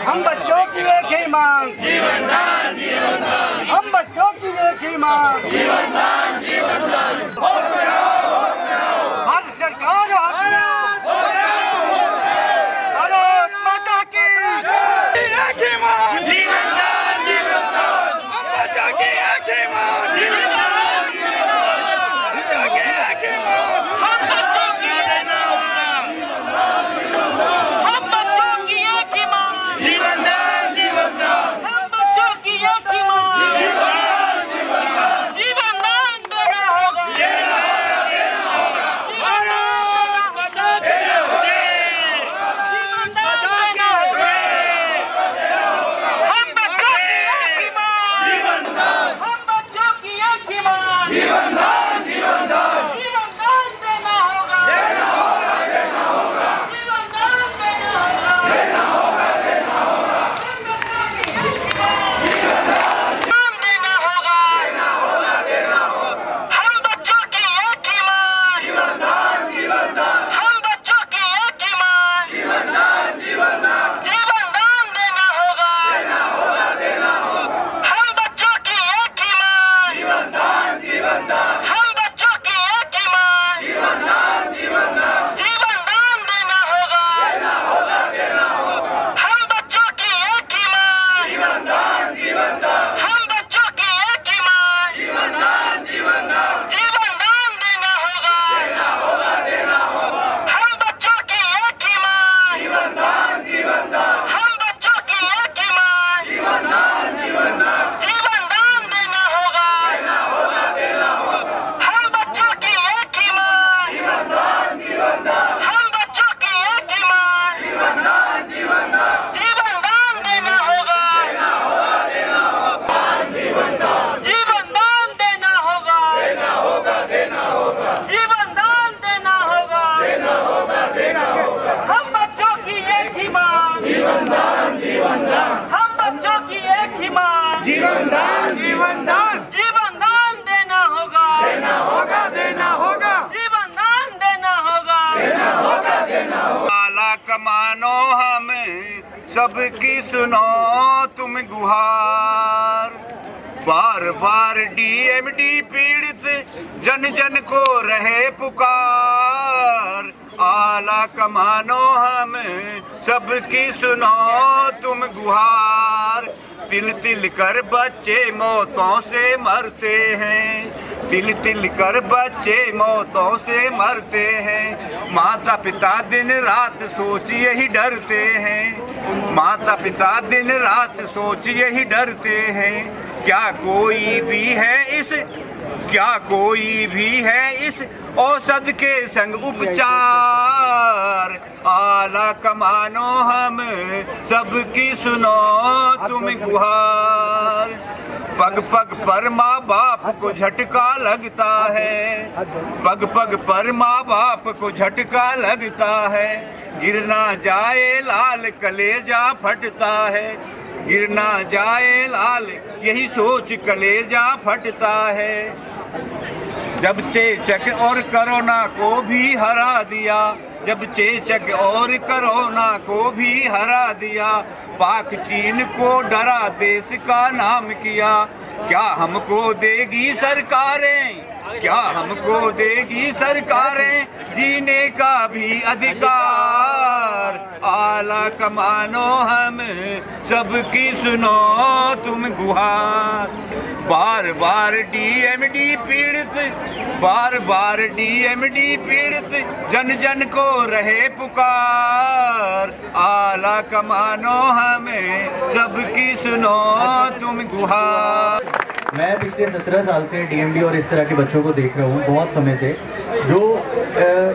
A: हम बच्चों की एक ही मांग
C: जीवन दान, जीवन दान।
A: हम बच्चों की एक ही मांग
C: जीवन दान, जीवन दान। होश में आओ, होश में आओ।
A: हर सरकार होश में आओ। भारत माता की
C: एक ही मांग जीवन दान, जीवन दान। हम बच्चों की एक ही मांग जीवन दान, जीवन दान। बच्चों की एक ही मांग हम बच्चों की देना होगा।
H: हम बच्चों की एक ही मांग
C: जीवन दान, जीवन दान।
H: हम बच्चों की एक ही मांग
C: जीवन दान, जीवन दान।
H: जीवन दान देना होगा।
C: देना होगा, देना होगा। भारत माता आला कमानो हमें सबकी सुनो तुम गुहार। बार बार डीएमडी पीड़ित जन जन को रहे पुकार। आला कमानो हमें सबकी सुनो तुम गुहार। तिल तिल कर बच्चे मौतों से मरते हैं, तिल तिल कर बच्चे मौतों से मरते हैं। माता पिता दिन रात सोच यही डरते हैं, माता पिता दिन रात सोच यही डरते हैं। क्या कोई भी है इस, क्या कोई भी है इस औषध के संग उपचार। आला कमानो हम सबकी सुनो तुम गुहार। पग पग पर माँ बाप को झटका लगता है, पग पग पर माँ बाप को झटका लगता है। गिरना जाए लाल कलेजा फटता है, गिरना जाए लाल यही सोच कलेजा फटता है। जब चेचक और कोरोना को भी हरा दिया, जब चेचक और कोरोना को भी हरा दिया। पाक चीन को डरा देश का नाम किया। क्या हमको देगी सरकारें, क्या हमको देगी सरकारें जीने का भी अधिकार। आला कमानो हम सबकी सुनो तुम गुहार। बार बार डीएमडी पीड़ित, बार बार डीएमडी पीड़ित जन जन को रहे पुकार। आला कमानो हमें सबकी सुनो तुम गुहार।
M: मैं पिछले 17 साल से डीएमडी और इस तरह के बच्चों को देख रहा हूँ, बहुत समय से। जो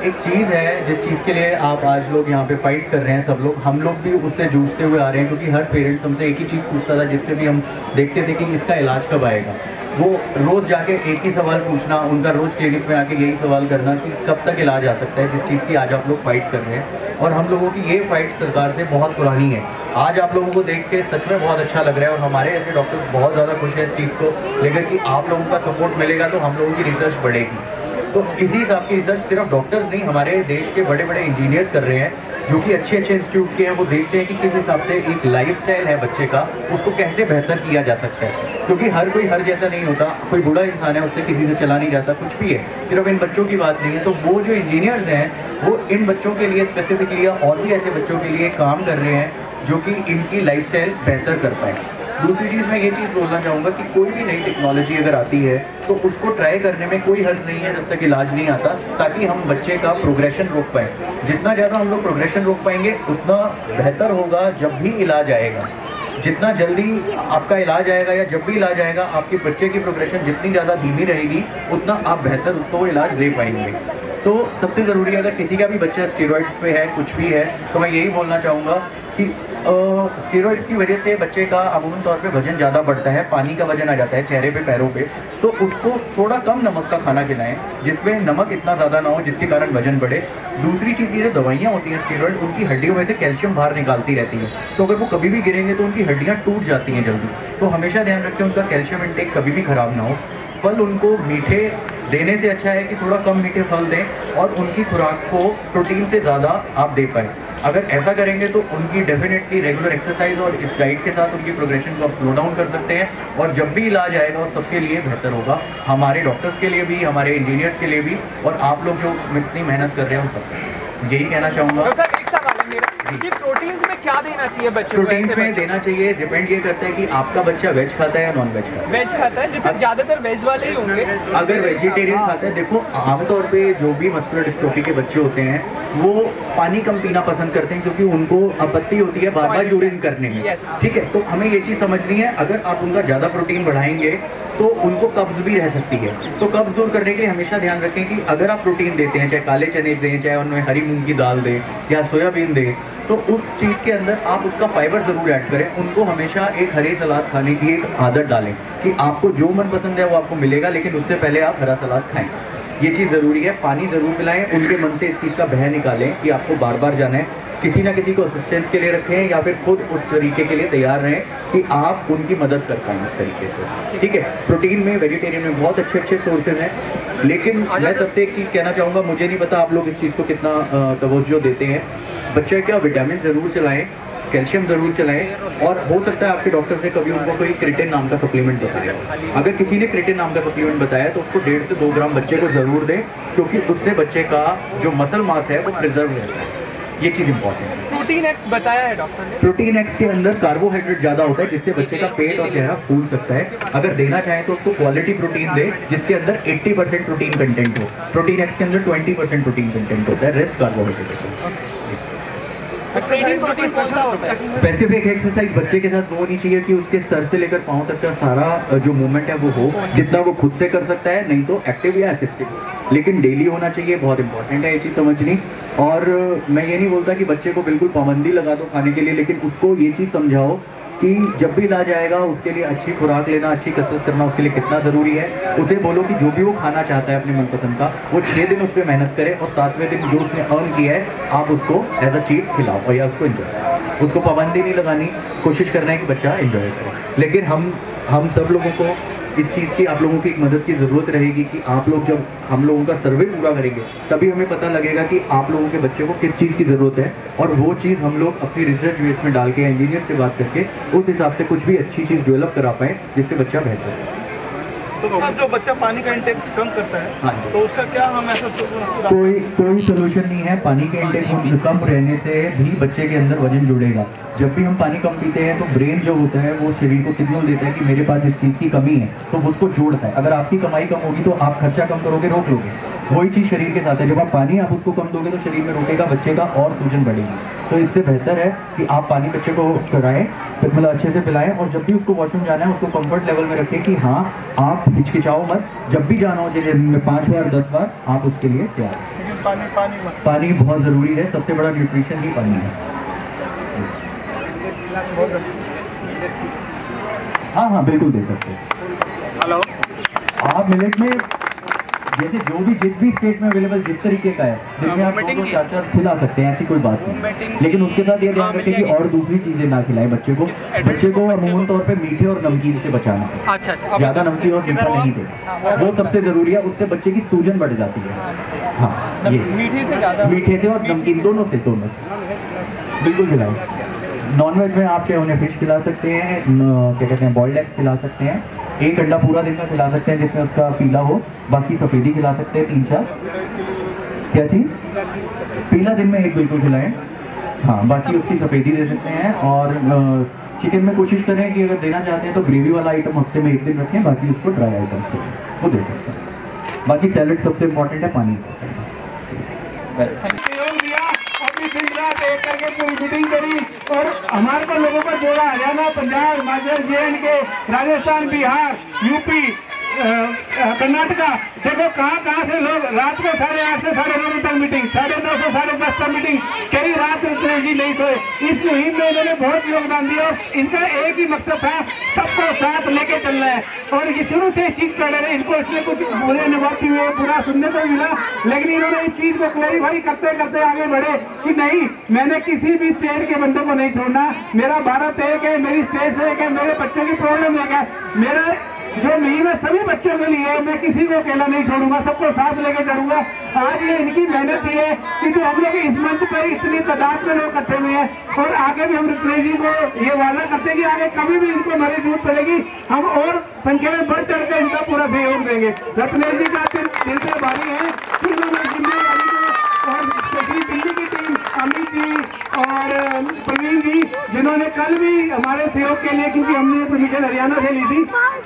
M: एक चीज़ है जिस चीज़ के लिए आप आज लोग यहाँ पे फाइट कर रहे हैं, सब लोग, हम लोग भी उससे जूझते हुए आ रहे हैं। क्योंकि हर पेरेंट्स हमसे एक ही चीज़ पूछता था, जिससे भी हम देखते थे कि इसका इलाज कब आएगा। वो रोज़ जाके एक ही सवाल पूछना, उनका रोज़ क्लिनिक में आके यही सवाल करना कि कब तक इलाज आ सकता है, जिस चीज़ की आज आप लोग फाइट कर रहे हैं। और हम लोगों की ये फाइट सरकार से बहुत पुरानी है। आज आप लोगों को देख के सच में बहुत अच्छा लग रहा है और हमारे ऐसे डॉक्टर्स बहुत ज़्यादा खुश हैं इस चीज़ को लेकर कि आप लोगों का सपोर्ट मिलेगा तो हम लोगों की रिसर्च बढ़ेगी। तो इसी हिसाब की रिसर्च सिर्फ डॉक्टर्स नहीं, हमारे देश के बड़े बड़े इंजीनियर्स कर रहे हैं, जो कि अच्छे अच्छे इंस्टीट्यूट के हैं। वो देखते हैं कि किस हिसाब से एक लाइफस्टाइल है बच्चे का, उसको कैसे बेहतर किया जा सकता है। क्योंकि हर कोई हर जैसा नहीं होता, कोई बूढ़ा इंसान है उससे किसी से चला नहीं जाता, कुछ भी है। सिर्फ इन बच्चों की बात नहीं है। तो वो जो इंजीनियर्स हैं वो इन बच्चों के लिए स्पेसिफिकली और भी ऐसे बच्चों के लिए काम कर रहे हैं जो कि इनकी लाइफस्टाइल बेहतर कर पाए। दूसरी चीज़ मैं ये चीज़ बोलना चाहूँगा कि कोई भी नई टेक्नोलॉजी अगर आती है तो उसको ट्राई करने में कोई हर्ज नहीं है जब तक इलाज नहीं आता, ताकि हम बच्चे का प्रोग्रेशन रोक पाएँ। जितना ज़्यादा हम लोग प्रोग्रेशन रोक पाएंगे उतना बेहतर होगा जब भी इलाज आएगा। जितना जल्दी आपका इलाज आएगा या जब भी इलाज आएगा, आपके बच्चे की प्रोग्रेशन जितनी ज़्यादा धीमी रहेगी उतना आप बेहतर उसको वो इलाज दे पाएंगे। तो सबसे ज़रूरी, अगर किसी का भी बच्चा स्टेरॉइड्स पे है, कुछ भी है, तो मैं यही बोलना चाहूँगा कि स्टेरॉइड्स की वजह से बच्चे का अमूमन तौर पे वजन ज़्यादा बढ़ता है, पानी का वजन आ जाता है चेहरे पे, पैरों पे। तो उसको थोड़ा कम नमक का खाना खिलाएं, जिसमें नमक इतना ज़्यादा ना हो जिसके कारण वजन बढ़े। दूसरी चीज़, ये जो दवाइयाँ होती हैं स्टेरॉइड, उनकी हड्डियों में से कैल्शियम बाहर निकालती रहती है। तो अगर वो कभी भी गिरेंगे तो उनकी हड्डियाँ टूट जाती हैं जल्दी। तो हमेशा ध्यान रखें उनका कैल्शियम इंटेक कभी भी ख़राब ना हो। फल उनको मीठे देने से अच्छा है कि थोड़ा कम मीठे फल दें और उनकी खुराक को प्रोटीन से ज़्यादा आप दे पाएँ। अगर ऐसा करेंगे तो उनकी डेफिनेटली रेगुलर एक्सरसाइज और इस डाइट के साथ उनकी प्रोग्रेशन को आप स्लो डाउन कर सकते हैं। और जब भी इलाज आएगा वो सबके लिए बेहतर होगा, हमारे डॉक्टर्स के लिए भी, हमारे इंजीनियर्स के लिए भी, और आप लोग जो इतनी मेहनत कर रहे हैं उन सबको यही कहना चाहूँगा।
N: कि प्रोटीन्स में क्या देना चाहिए बच्चों को?
M: प्रोटीन्स में देना चाहिए, डिपेंड ये करता है कि आपका बच्चा वेज खाता है या नॉन वेज खाता है।
N: वेज खाता है, जैसे ज़्यादातर वेज वाले ही होंगे।
M: अगर वेजिटेरियन खाता है, देखो आमतौर पे जो भी मस्कुलर डिस्ट्रोफी के बच्चे होते हैं वो पानी कम पीना पसंद करते हैं, क्योंकि उनको आपत्ति होती है बार बार यूरिन करने में। ठीक है, तो हमें ये चीज़ समझनी है, अगर आप उनका ज़्यादा प्रोटीन बढ़ाएंगे तो उनको कब्ज भी रह सकती है। तो कब्ज दूर करने के लिए हमेशा ध्यान रखें कि अगर आप प्रोटीन देते हैं, चाहे काले चने दें, चाहे उनमें हरी मूंग की दाल दें या सोयाबीन दें, तो उस चीज़ के अंदर आप उसका फाइबर ज़रूर ऐड करें। उनको हमेशा एक हरी सलाद खाने की एक आदत डालें कि आपको जो मन पसंद है वो आपको मिलेगा, लेकिन उससे पहले आप हरा सलाद खाएं। ये चीज़ ज़रूरी है। पानी ज़रूर पिलाएं, उनके मन से इस चीज़ का भय निकालें कि आपको बार बार जाना है। किसी ना किसी को असिस्टेंस के लिए रखें या फिर खुद उस तरीके के लिए तैयार रहें कि आप उनकी मदद कर पाएँ उस तरीके से, ठीक है। प्रोटीन में, वेजिटेरियन में बहुत अच्छे अच्छे सोर्सेज हैं, लेकिन मैं सबसे एक चीज़ कहना चाहूँगा, मुझे नहीं पता आप लोग इस चीज़ को कितना तवज्जो देते हैं। बच्चे क्या विटामिन ज़रूर चलाएँ, कैल्शियम ज़रूर चलाएं, और हो सकता है आपके डॉक्टर से कभी उनको कोई क्रिएटिन नाम का सप्लीमेंट बताया। अगर किसी ने क्रिएटिन नाम का सप्लीमेंट बताया तो उसको 1.5 से 2 ग्राम बच्चे को ज़रूर दें, क्योंकि उससे बच्चे का जो मसल मास है वो प्रिजर्व रहता है। ये चीज़ इंपॉर्टेंट है।
N: प्रोटीन एक्स बताया है डॉक्टर ने।
M: प्रोटीन एक्स के अंदर कार्बोहाइड्रेट ज़्यादा होता है, जिससे बच्चे का पेट और चेहरा फूल सकता है। अगर देना चाहें तो उसको क्वालिटी प्रोटीन दें जिसके अंदर 80% प्रोटीन कंटेंट हो। प्रोटीन एक्स के अंदर 20% प्रोटीन कंटेंट होता है, रेस्ट कार्बोहाइड्रेट होता है। स्पेसिफिक एक्सरसाइज बच्चे के साथ वो होनी चाहिए कि उसके सर से लेकर पाँव तक का सारा जो मूवमेंट है वो हो, जितना वो खुद से कर सकता है, नहीं तो एक्टिव या असिस्टिव, लेकिन डेली होना चाहिए। बहुत इंपॉर्टेंट है ये चीज़ समझनी। और मैं ये नहीं बोलता कि बच्चे को बिल्कुल पाबंदी लगा दो खाने के लिए, लेकिन उसको ये चीज़ समझाओ कि जब भी ला जाएगा उसके लिए अच्छी खुराक लेना, अच्छी कसरत करना उसके लिए कितना ज़रूरी है। उसे बोलो कि जो भी वो खाना चाहता है अपने मनपसंद का, वो 6 दिन उस पर मेहनत करे और 7वें दिन जो उसने अर्न किया है आप उसको एज अ चीट खिलाओ और या उसको एंजॉय। उसको पाबंदी नहीं लगानी, कोशिश करना है कि बच्चा एंजॉय करे। लेकिन हम सब लोगों को इस चीज़ की, आप लोगों की एक मदद की ज़रूरत रहेगी कि आप लोग जब हम लोगों का सर्वे पूरा करेंगे तभी हमें पता लगेगा कि आप लोगों के बच्चे को किस चीज़ की ज़रूरत है, और वो चीज़ हम लोग अपनी रिसर्च बेस में डाल के इंजीनियर से बात करके उस हिसाब से कुछ भी अच्छी चीज़ डेवलप करा पाएँ जिससे बच्चा बेहतर है।
G: तो जो बच्चा पानी का इंटेक कम करता है, हाँ, तो उसका क्या हम ऐसा
M: कोई सोल्यूशन नहीं है। पानी के इंटेक कम रहने से भी बच्चे के अंदर वजन जुड़ेगा। जब भी हम पानी कम पीते हैं तो ब्रेन जो होता है वो शरीर को सिग्नल देता है कि मेरे पास इस चीज़ की कमी है, तो उसको जोड़ता है। अगर आपकी कमाई कम होगी तो आप खर्चा कम करोगे, रोक लोगे। वही चीज़ शरीर के साथ है, जब आप पानी आप उसको कम दोगे तो शरीर में रोकेगा, बच्चे का और सूजन बढ़ेगी। तो इससे बेहतर है कि आप पानी बच्चे को कराएं, मतलब अच्छे से पिलाएं, और जब भी उसको वॉशरूम जाना है उसको कंफर्ट लेवल में रखें कि हाँ आप हिचकिचाओ मत। जब भी जाना हो चाहिए दिन में 5 बार 10 बार आप उसके लिए तैयार हैं। पानी बहुत ज़रूरी है, सबसे बड़ा न्यूट्रिशन ही पानी है। हाँ बिल्कुल दे सकते हैं।
N: हेलो,
M: आप मिनट में जैसे जो भी जिस भी स्टेट में अवेलेबल जिस तरीके का है, दिन में आप 2-2 4-4 खिला सकते हैं, ऐसी कोई बात नहीं। लेकिन उसके साथ ये ध्यान रखें कि और दूसरी चीज़ें ना खिलाएं बच्चे को। बच्चे को अमूमन तौर पे मीठे और नमकीन से बचाना है।
N: अच्छा,
M: ज़्यादा नमकीन और मीठा नहीं देना, वो सबसे ज़रूरी है। उससे बच्चे की सूजन बढ़ जाती है। हाँ, ये मीठे से और नमकीन दोनों से बिल्कुल खिलाएं। नॉनवेज में आप चाहे उन्हें फिश खिला सकते हैं, क्या कहते हैं, बॉइल्ड एग्स खिला सकते हैं। एक अंडा पूरा दिन का खिला सकते हैं जिसमें उसका पीला हो, बाकी सफ़ेदी खिला सकते हैं 3-4। क्या चीज़? पीला दिन में एक बिल्कुल खिलाएं, हाँ, बाकी उसकी सफ़ेदी दे सकते हैं। और चिकन में कोशिश करें कि अगर देना चाहते हैं तो ग्रेवी वाला आइटम हफ्ते में 1 दिन रखें, बाकी उसको ड्राई आइटम्स को वो दे सकते हैं। बाकी सैलड सबसे इम्पोर्टेंट है, पानी।
L: दिन रात एक करके पूरी मीटिंग करी और हमारे को लोगों को जोड़ा। Haryana, Punjab, Himachal, JNK, Rajasthan, Bihar, UP, Karnataka. देखो कहाँ से लोग रात को 8:30 से 9:30 तक मीटिंग, 9:30 से 10:30 तक मीटिंग, कई रात रुद्रेश जी नहीं सोए। इस मुहिम में इन्होंने बहुत योगदान दिया। इनका एक ही मकसद था, सबको साथ लेके चलना है। और ये शुरू से इस चीज पर रहे। इनको इसमें कुछ बुरे अनुभव हुए, बुरा सुनने को मिला, लेकिन इन्होंने इस चीज को क्लैरिफाई करते करते आगे बढ़े कि नहीं, मैंने किसी भी स्टेट के बंदे को नहीं छोड़ना। मेरा भारत एक है, मेरी स्टेट एक है, मेरे बच्चे की प्रॉब्लम एक है। मेरा जो मुहिम है सभी बच्चों के लिए, मैं किसी को अकेला नहीं छोड़ूंगा, सबको साथ लेके चलूंगा। आज ये इनकी मेहनत ही है कि जो हम लोग इस मंच पर इतनी तादाद में लोग इकट्ठे हुए हैं, और आगे भी हम रुद्रेश जी को ये वादा करते हैं कि आगे कभी भी इनको हमारी जरूरत पड़ेगी, हम और संख्या में बढ़ चढ़ कर इनका पूरा सहयोग देंगे। रुद्रेश जी का दिल से आभारी है कि उन्होंने जिम्मेदारी को, और दिल्ली की टीम, अमित जी और प्रवीण जी, जिन्होंने कल भी हमारे सहयोग के लिए, क्योंकि हमने परमिशन हरियाणा से ली थी,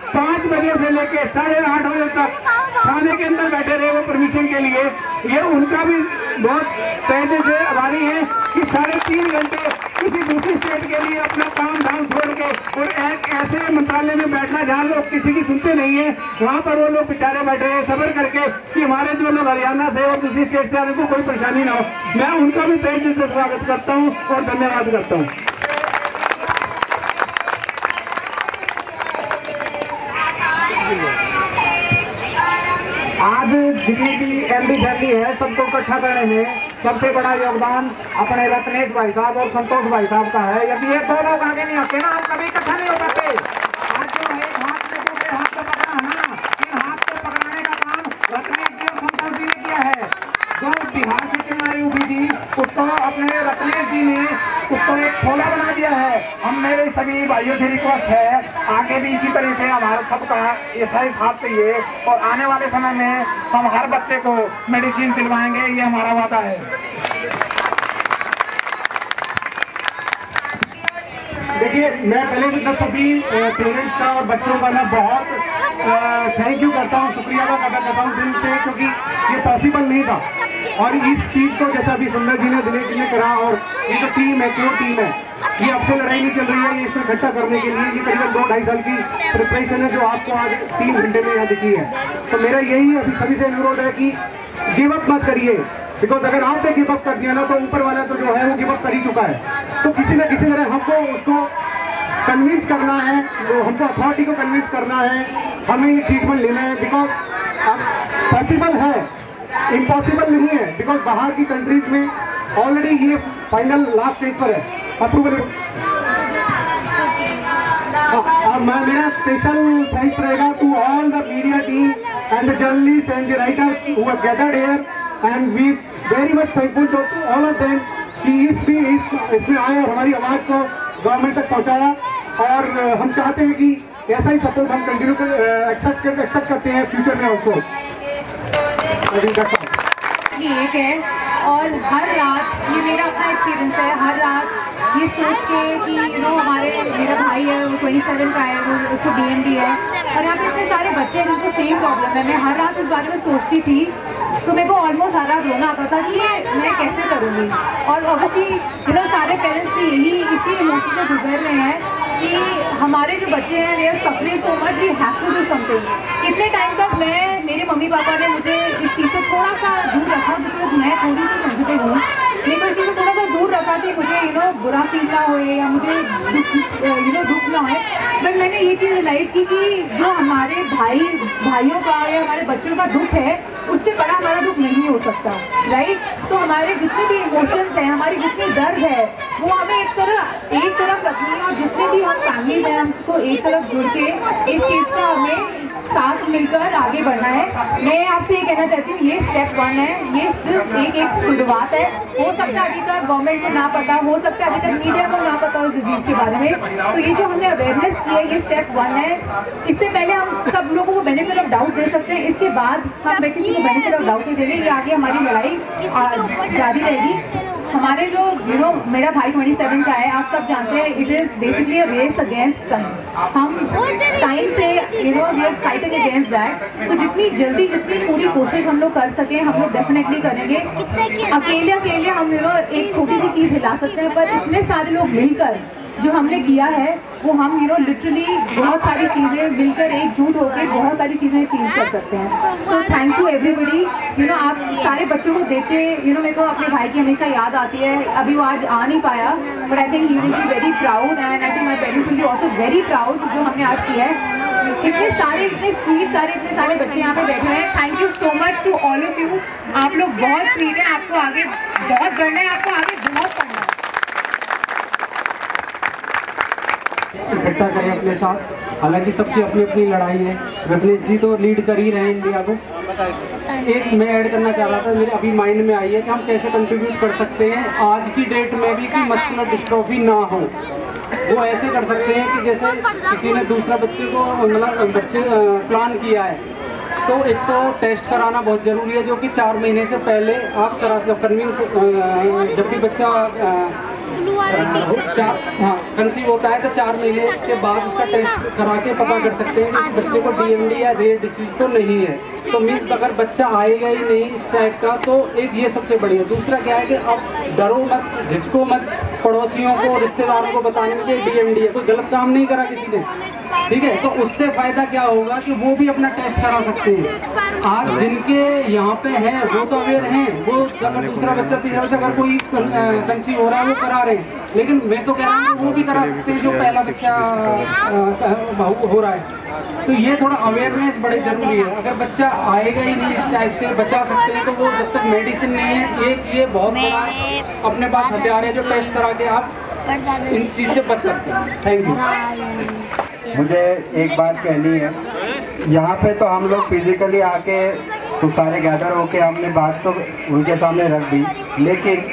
L: 5 बजे से लेकर 8:30 बजे तक थाने के अंदर बैठे रहे वो परमिशन के लिए। ये उनका भी बहुत तहे दिल से आभारी है कि 3.5 घंटे किसी दूसरी स्टेट के लिए अपना काम धाम छोड़ के और एक ऐसे मंत्रालय में बैठना जहाँ लोग किसी की सुनते नहीं है, वहाँ पर वो लोग बेचारे बैठे हैं सब्र करके कि हमारे जो लोग हरियाणा से और दूसरी स्टेट से आने को कोई परेशानी ना हो। मैं उनका भी तहे दिल से स्वागत करता हूँ और धन्यवाद करता हूँ। आज जितनी भी MD फैमिली है, सबको इकट्ठा करने में सबसे बड़ा योगदान अपने रत्नेश भाई साहब और संतोष भाई साहब का है। यदि ये दो लोग आगे नहीं आते ना, आप कभी इकट्ठा नहीं हो पाते। आज जो है एक हाथ से दूसरे हाथ को पकड़ा है ना, इन हाथ को पकड़ाने का काम रत्नेश जी और संतोष जी ने किया है। जो बिहार से चिंगारी उठी थी उसको अपने रत्नेश जी ने उसको एक खोला बना दिया है। हम मेरे सभी भाइयों से रिक्वेस्ट है, आगे भी इसी तरह से हमारा सबका ऐसा ही साथ चाहिए और आने वाले समय में हम हर बच्चे को मेडिसिन दिलवाएंगे, ये हमारा वादा है। देखिए, मैं पहले भी सभी पेरेंट्स का और बच्चों का मैं बहुत थैंक यू करता हूँ, शुक्रिया अदा करता हूँ दिल से, क्योंकि ये पॉसिबल नहीं था। और इस चीज़ को जैसा अभी सुंदर जी ने, दिनेश जी ने करा, और ये जो टीम है, क्यों टीम है, ये अब से लड़ाई नहीं चल रही है, ये इसमें इकट्ठा करने के लिए ये करीबन 2-2.5 साल की प्रिपरेशन है जो आपको आज 3 घंटे में यहाँ दिखी है। तो मेरा यही अभी सभी से अनुरोध है कि गिव अप मत करिए, बिकॉज अगर आपने गिव अप कर दिया ना तो ऊपर वाला तो जो है वो गिव अप कर ही चुका है। तो किसी न किसी तरह हमको उसको कन्विंस करना है, हमको अथॉरिटी को कन्विंस करना है, हमें ये ट्रीटमेंट लेना है, बिकॉज पॉसिबल है, इम्पॉसिबल नहीं है। बिकॉज बाहर की कंट्रीज में ऑलरेडी ये फाइनल लास्ट स्टेज पर है, अप्रूवल। और मेरा स्पेशल थैंक्स रहेगा to all the media team and the journalist and the writers who have gathered here, and we very much thankful to all of them कि इसमें आए और हमारी आवाज़ को गवर्नमेंट तक पहुंचाया। और हम चाहते हैं कि ऐसा ही सपोर्ट हम कंटिन्यू एक्सपेक्ट करते हैं फ्यूचर में ऑल्सो।
K: एक है और हर रात, ये मेरा अपना एक्सपीरियंस है, हर रात ये सोच के कि मेरा भाई है वो 27 का है, वो उसको DMD है और यहाँ पे इतने सारे बच्चे हैं जिनको सेम प्रॉब्लम है। मैं हर रात इस बारे में सोचती थी, तो मेरे को ऑलमोस्ट हर रात रोना आता था कि ये मैं कैसे करूँगी। और ऑब्वियसली सारे पेरेंट्स भी इसी इमोशन से गुजर रहे हैं कि हमारे जो बच्चे हैं they are suffering so much, we have to do something. इतने टाइम तक मेरे मम्मी पापा ने मुझे इस चीज़ से थोड़ा सा दूर रखा, बिकॉज मैं थोड़ी सी सेंसिटिव हूँ, मेरे को इस चीज़ से थोड़ा सा दूर रखा कि मुझे बुरा फील ना होए या मुझे दुख ना होए। बट मैंने ये चीज़ रियलाइज़ की कि जो हमारे भाइयों का या हमारे बच्चों का दुख है उससे बड़ा हमारा दुख नहीं हो सकता, राइट। तो हमारे जितने भी इमोशंस हैं, हमारी जितनी दर्द है, वो हमें एक तरफ रखनी है और जितने भी हम फैमिलीज हैं हमको एक तरफ जुड़ के इस चीज़ का हमें साथ मिलकर आगे बढ़ना है। मैं आपसे ये कहना चाहती हूँ, ये स्टेप 1 है, ये सिर्फ एक शुरुआत है। हो सकता है अभी तक गवर्नमेंट को ना पता, हो सकता है अभी तक मीडिया को ना पता उस डिजीज़ के बारे में, तो ये जो हमने अवेयरनेस की है ये स्टेप 1 है। इससे पहले हम सब लोगों को बेनिफिट ऑफ डाउट दे सकते हैं, इसके बाद हम किसी को बेनिफिट ऑफ डाउट नहीं देंगे। ये आगे हमारी लड़ाई जारी रहेगी। हमारे जो मेरा भाई 27 का है, आप सब जानते हैं, it is basically a race against time. हम टाइम से we are fighting against that. तो जितनी जल्दी जितनी पूरी कोशिश हम लोग कर सकें हम लोग डेफिनेटली करेंगे। अकेले हम एक छोटी सी चीज़ हिला सकते हैं, पर इतने सारे लोग मिलकर जो हमने किया है वो हम लिटरली बहुत सारी चीज़ें मिलकर एकजुट होकर बहुत सारी चीज़ें चेंज कर सकते हैं। तो थैंक यू एवरीबडी। आप सारे बच्चों को देख के मेरे को अपने भाई की हमेशा याद आती है। अभी वो आज आ नहीं पाया, but I think he will be very proud and I think my parents will be also very proud जो हमने आज किया है। इतने सारे बच्चे यहाँ पे बैठे हैं। Thank you so much to all of you. आप लोग बहुत स्वीट हैं, आपको आगे बहुत बढ़ना है, आपको आगे बहुत पढ़ना है।
L: इकट्ठा करें अपने साथ, हालांकि सबकी अपनी अपनी लड़ाई है। रत्नेश जी तो लीड कर ही रहे हैं इंडिया को। एक मैं ऐड करना चाह रहा था, मेरे अभी माइंड में आई है कि हम कैसे कंट्रीब्यूट कर सकते हैं आज की डेट में भी कि मस्कुलर डिस्ट्रॉफी ना हो। वो ऐसे कर सकते हैं कि जैसे किसी ने दूसरा बच्चे को बच्चे प्लान किया है, तो एक तो टेस्ट कराना बहुत ज़रूरी है, जो कि 4 महीने से पहले आप करा सकते। कन्विंस जब भी बच्चा कंसीव होता है तो 4 महीने के बाद उसका टेस्ट करा के पता कर सकते हैं कि इस बच्चे को DMD या रेयर डिसीज तो नहीं है। तो मीन्स अगर बच्चा आएगा ही नहीं इस टाइप का, तो एक ये सबसे बढ़िया। दूसरा क्या है कि अब डरो मत, झिझको मत पड़ोसियों को, रिश्तेदारों को बताने में कि DMD है। कोई गलत काम नहीं करा किसी ने,
O: ठीक है, तो उससे फ़ायदा क्या होगा कि वो भी अपना टेस्ट करा सकते हैं। आज जिनके यहाँ पे है वो तो अवेयर हैं, वो अगर दूसरा बच्चा तीसरा बच्चा अगर कोई कंसीव हो रहा है वो करा रहे हैं, लेकिन मैं तो कह रहा हूँ वो भी करा सकते हैं जो पहला बच्चा हो रहा है। तो ये थोड़ा अवेयरनेस बड़े ज़रूरी है। अगर बच्चा आएगा ही नहीं इस टाइप से बचा सकते हैं, तो वो जब तक मेडिसिन नहीं है, एक ये बहुत बड़ा अपने पास हथियार है जो टेस्ट करा के आप इन चीज़ से बच सकते हैं। Thank you.
P: मुझे एक बात कहनी है, यहाँ पे तो हम लोग फिजिकली आके तो सारे गैदर होके हमने बात तो उनके सामने रख दी, लेकिन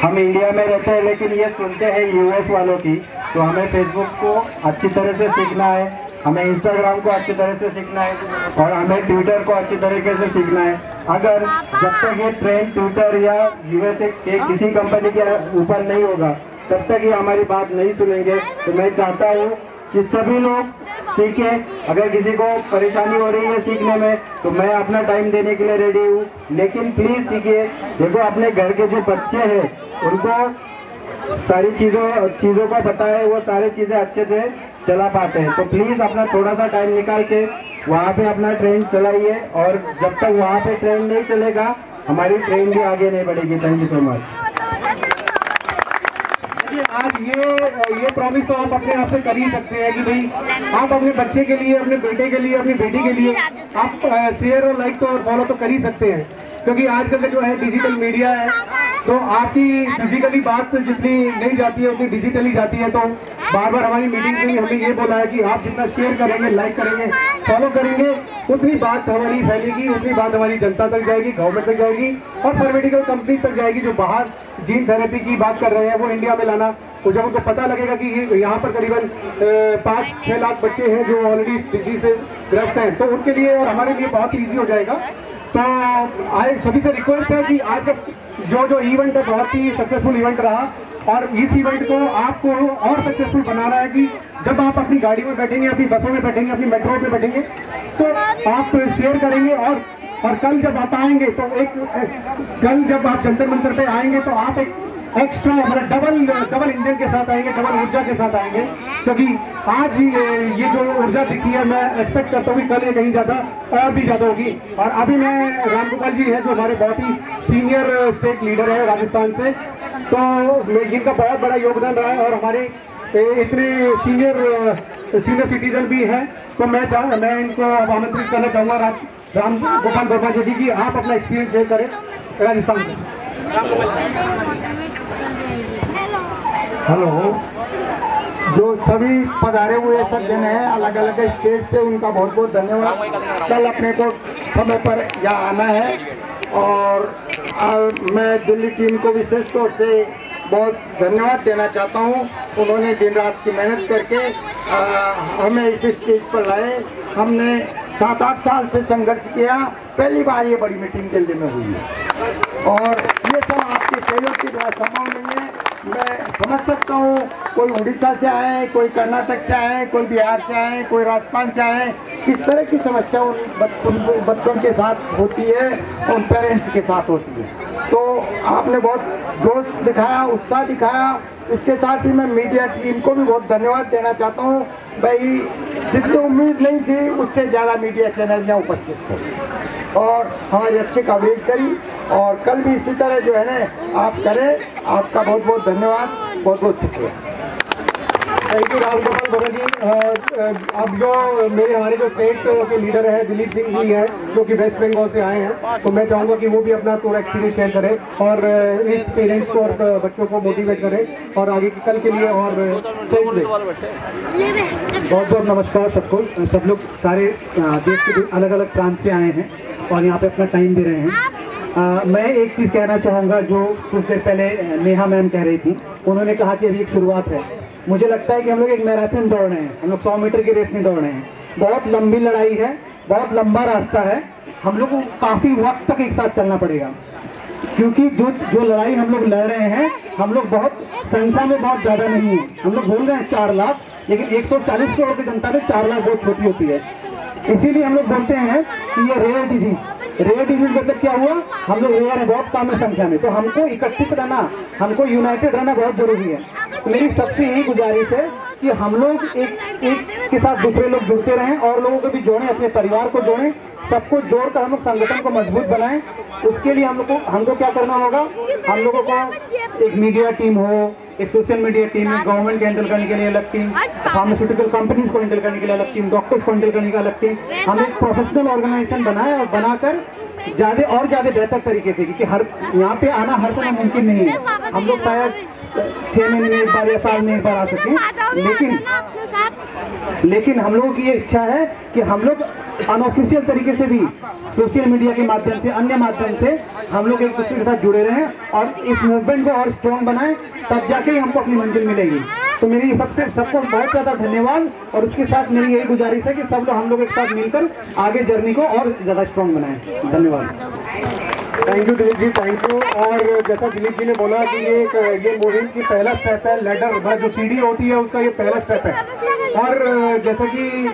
P: हम इंडिया में रहते हैं, लेकिन ये सुनते हैं यूएस वालों की। तो हमें फेसबुक को अच्छी तरह से सीखना है, हमें इंस्टाग्राम को अच्छी तरह से सीखना है, और हमें ट्विटर को अच्छी तरीके से सीखना है। अगर जब तक ये ट्रेंड ट्विटर या यूएसए के किसी कंपनी के ऊपर नहीं होगा, तब तक ये हमारी बात नहीं सुनेंगे। तो मैं चाहता हूँ कि सभी लोग सीखें। अगर किसी को परेशानी हो रही है सीखने में, तो मैं अपना टाइम देने के लिए रेडी हूँ, लेकिन प्लीज़ सीखिए। देखो, अपने घर के जो बच्चे हैं उनको सारी चीज़ों का पता है, वो सारी चीज़ें अच्छे से चला पाते हैं। तो प्लीज़ अपना थोड़ा सा टाइम निकाल के वहाँ पे अपना ट्रेन चलाइए, और जब तक वहाँ पे ट्रेन नहीं चलेगा हमारी ट्रेन भी आगे नहीं बढ़ेगी। Thank you so much.
L: आज ये प्रॉमिस तो आप अपने आप से कर ही सकते हैं कि भाई आप अपने बच्चे के लिए, अपने बेटे के लिए, अपनी बेटी के लिए आप शेयर और लाइक तो और फॉलो तो कर ही सकते हैं, क्योंकि आजकल जो है डिजिटल मीडिया है, तो आपकी फिजिकली बात जितनी नहीं जाती है उतनी डिजिटली जाती है। तो बार बार हमारी मीटिंग में हमने ये बोला है कि आप जितना शेयर करेंगे, लाइक करेंगे, फॉलो करेंगे, उतनी बात हमारी फैलेगी, उतनी बात हमारी जनता तक जाएगी, गवर्नमेंट तक जाएगी, और फार्मास्यूटिकल कंपनी तक जाएगी जो बाहर जीन थेरेपी की बात कर रहे हैं वो इंडिया में लाना। तो जब उनको पता लगेगा कि यहाँ पर करीबन 5-6 लाख बच्चे हैं जो ऑलरेडी इस डिजीज से ग्रस्त हैं, तो उनके लिए और हमारे लिए बहुत ईजी हो जाएगा। तो आज सभी से रिक्वेस्ट है कि आज का जो इवेंट है बहुत ही सक्सेसफुल इवेंट रहा, और इस इवेंट को आपको और सक्सेसफुल बनाना है कि जब आप अपनी गाड़ी में बैठेंगे, अपनी बसों में बैठेंगे, अपनी मेट्रो में बैठेंगे, तो आप शेयर करेंगे, और कल जब आप आएंगे तो कल जब आप जंतर मंतर पे आएंगे तो आप एक एक्स्ट्रा मतलब डबल इंजन के साथ आएंगे, डबल ऊर्जा के साथ आएंगे, क्योंकि आज ये जो ऊर्जा दिखी है मैं एक्सपेक्ट करता हूँ कि कल ये कहीं ज़्यादा और भी ज़्यादा होगी। और अभी मैं रामगोपाल जी हैं जो हमारे बहुत ही सीनियर स्टेट लीडर है राजस्थान से, तो इनका बहुत बड़ा योगदान रहा है, और हमारे इतने सीनियर सिटीजन भी हैं। तो मैं इनको आमंत्रित करना चाहूँगा रामगोपाल वर्मा जी कि आप अपना एक्सपीरियंस शेयर करें राजस्थान से।
P: हेलो, जो सभी पधारे हुए सज्जन हैं अलग अलग स्टेट से, उनका बहुत बहुत धन्यवाद। कल अपने को समय पर यहाँ आना है, और मैं दिल्ली टीम को विशेष तौर से बहुत धन्यवाद देना चाहता हूँ। उन्होंने दिन रात की मेहनत करके हमें इस स्टेज पर लाए। हमने 7-8 साल से संघर्ष किया, पहली बार ये बड़ी मीटिंग दिल्ली में हुई है, और ये सब आपके सहयोग के द्वारा संभव नहीं है। मैं समझ सकता हूँ, कोई उड़ीसा से आए, कोई कर्नाटक से आए, कोई बिहार से आए, कोई राजस्थान से आए, किस तरह की समस्या उन बच्चों के साथ होती है, उन पेरेंट्स के साथ होती है। तो आपने बहुत जोश दिखाया, उत्साह दिखाया। इसके साथ ही मैं मीडिया टीम को भी बहुत धन्यवाद देना चाहता हूँ। भाई, जितनी उम्मीद नहीं थी उससे ज़्यादा मीडिया चैनल यहाँ उपस्थित थे और हमारी अच्छी कवरेज करी, और कल भी इसी तरह जो है ना आप करें। आपका बहुत बहुत धन्यवाद, बहुत बहुत शुक्रिया।
L: थैंक यू रामगोपाल वर्मा जी। अब जो हमारे जो स्टेट के लीडर हैं दिलीप सिंह जी हैं, जो कि वेस्ट बंगाल से आए हैं, तो मैं चाहूँगा कि वो भी अपना थोड़ा एक्सपीरियंस शेयर करें और इस पेरेंट्स को और बच्चों को मोटिवेट करें और आगे कल के लिए और स्टेज दें। बहुत बहुत नमस्कार सबको। सब लोग सारे देश के अलग अलग प्रांत से आए हैं और यहाँ पे अपना टाइम दे रहे हैं। मैं एक चीज़ कहना चाहूँगा, जो कुछ देर पहले नेहा मैम कह रही थी, उन्होंने कहा कि अभी एक शुरुआत है। मुझे लगता है कि हम लोग एक मैराथन दौड़ रहे हैं, हम लोग 100 मीटर की रेस नहीं दौड़ रहे हैं। बहुत लंबी लड़ाई है, बहुत लंबा रास्ता है, हम लोग को काफ़ी वक्त तक एक साथ चलना पड़ेगा, क्योंकि जो लड़ाई हम लोग लड़ रहे हैं, हम लोग बहुत संख्या में बहुत ज़्यादा नहीं है। हम लोग बोल रहे हैं 4 लाख, लेकिन 140 करोड़ की जनता में 4 लाख बहुत छोटी होती है। इसीलिए हम लोग बोलते हैं कि ये रेयर डिजीज मतलब क्या हुआ, हम लोग रेयर है बहुत कम संख्या में, तो हमको इकट्ठित रहना, हमको यूनाइटेड रहना बहुत जरूरी है। तो मेरी सबसे यही गुजारिश है
Q: कि हम लोग एक के साथ दूसरे लोग जुड़ते रहें और लोगों को भी जोड़ें, अपने परिवार को जोड़ें, सबको जोड़कर हम लोग संगठन को मजबूत बनाएं। उसके लिए हमको क्या करना होगा, हम लोगों को एक मीडिया टीम हो, एक सोशल मीडिया टीम, गवर्नमेंट को हैंडल करने के लिए अलग टीम, फार्मास्यूटिकल कंपनीज को हैंडल करने के लिए अलग टीम, डॉक्टर्स को हैंडल करने का अलग टीम। हम एक प्रोफेशनल ऑर्गेनाइजेशन बनाए और बनाकर ज़्यादा बेहतर तरीके से, क्योंकि हर यहाँ पे आना हर समय मुमकिन नहीं है। हम लोग शायद 6 महीने में एक बार या साल में एक बार आ सकें, लेकिन हम लोगों की ये इच्छा है कि हम लोग अनऑफिशियल तरीके से भी सोशल मीडिया के माध्यम से, अन्य माध्यम से हम लोग एक दूसरे के साथ जुड़े रहें और इस मूवमेंट को और स्ट्रॉन्ग बनाएं, तब जाके ही हमको अपनी मंजिल मिलेगी। तो मेरी सबको बहुत ज़्यादा धन्यवाद और उसके साथ मेरी यही गुजारिश है कि सब लोग हम लोग एक साथ मिलकर आगे जर्नी को और ज़्यादा स्ट्रॉन्ग बनाएं। धन्यवाद।
I: Thank you Dilip ji, thank you. और जैसा दिलीप जी ने बोला कि ये मुहिम की पहला स्टेप है, लेडर जो सीढ़ी होती है उसका ये पहला स्टेप है। और जैसा कि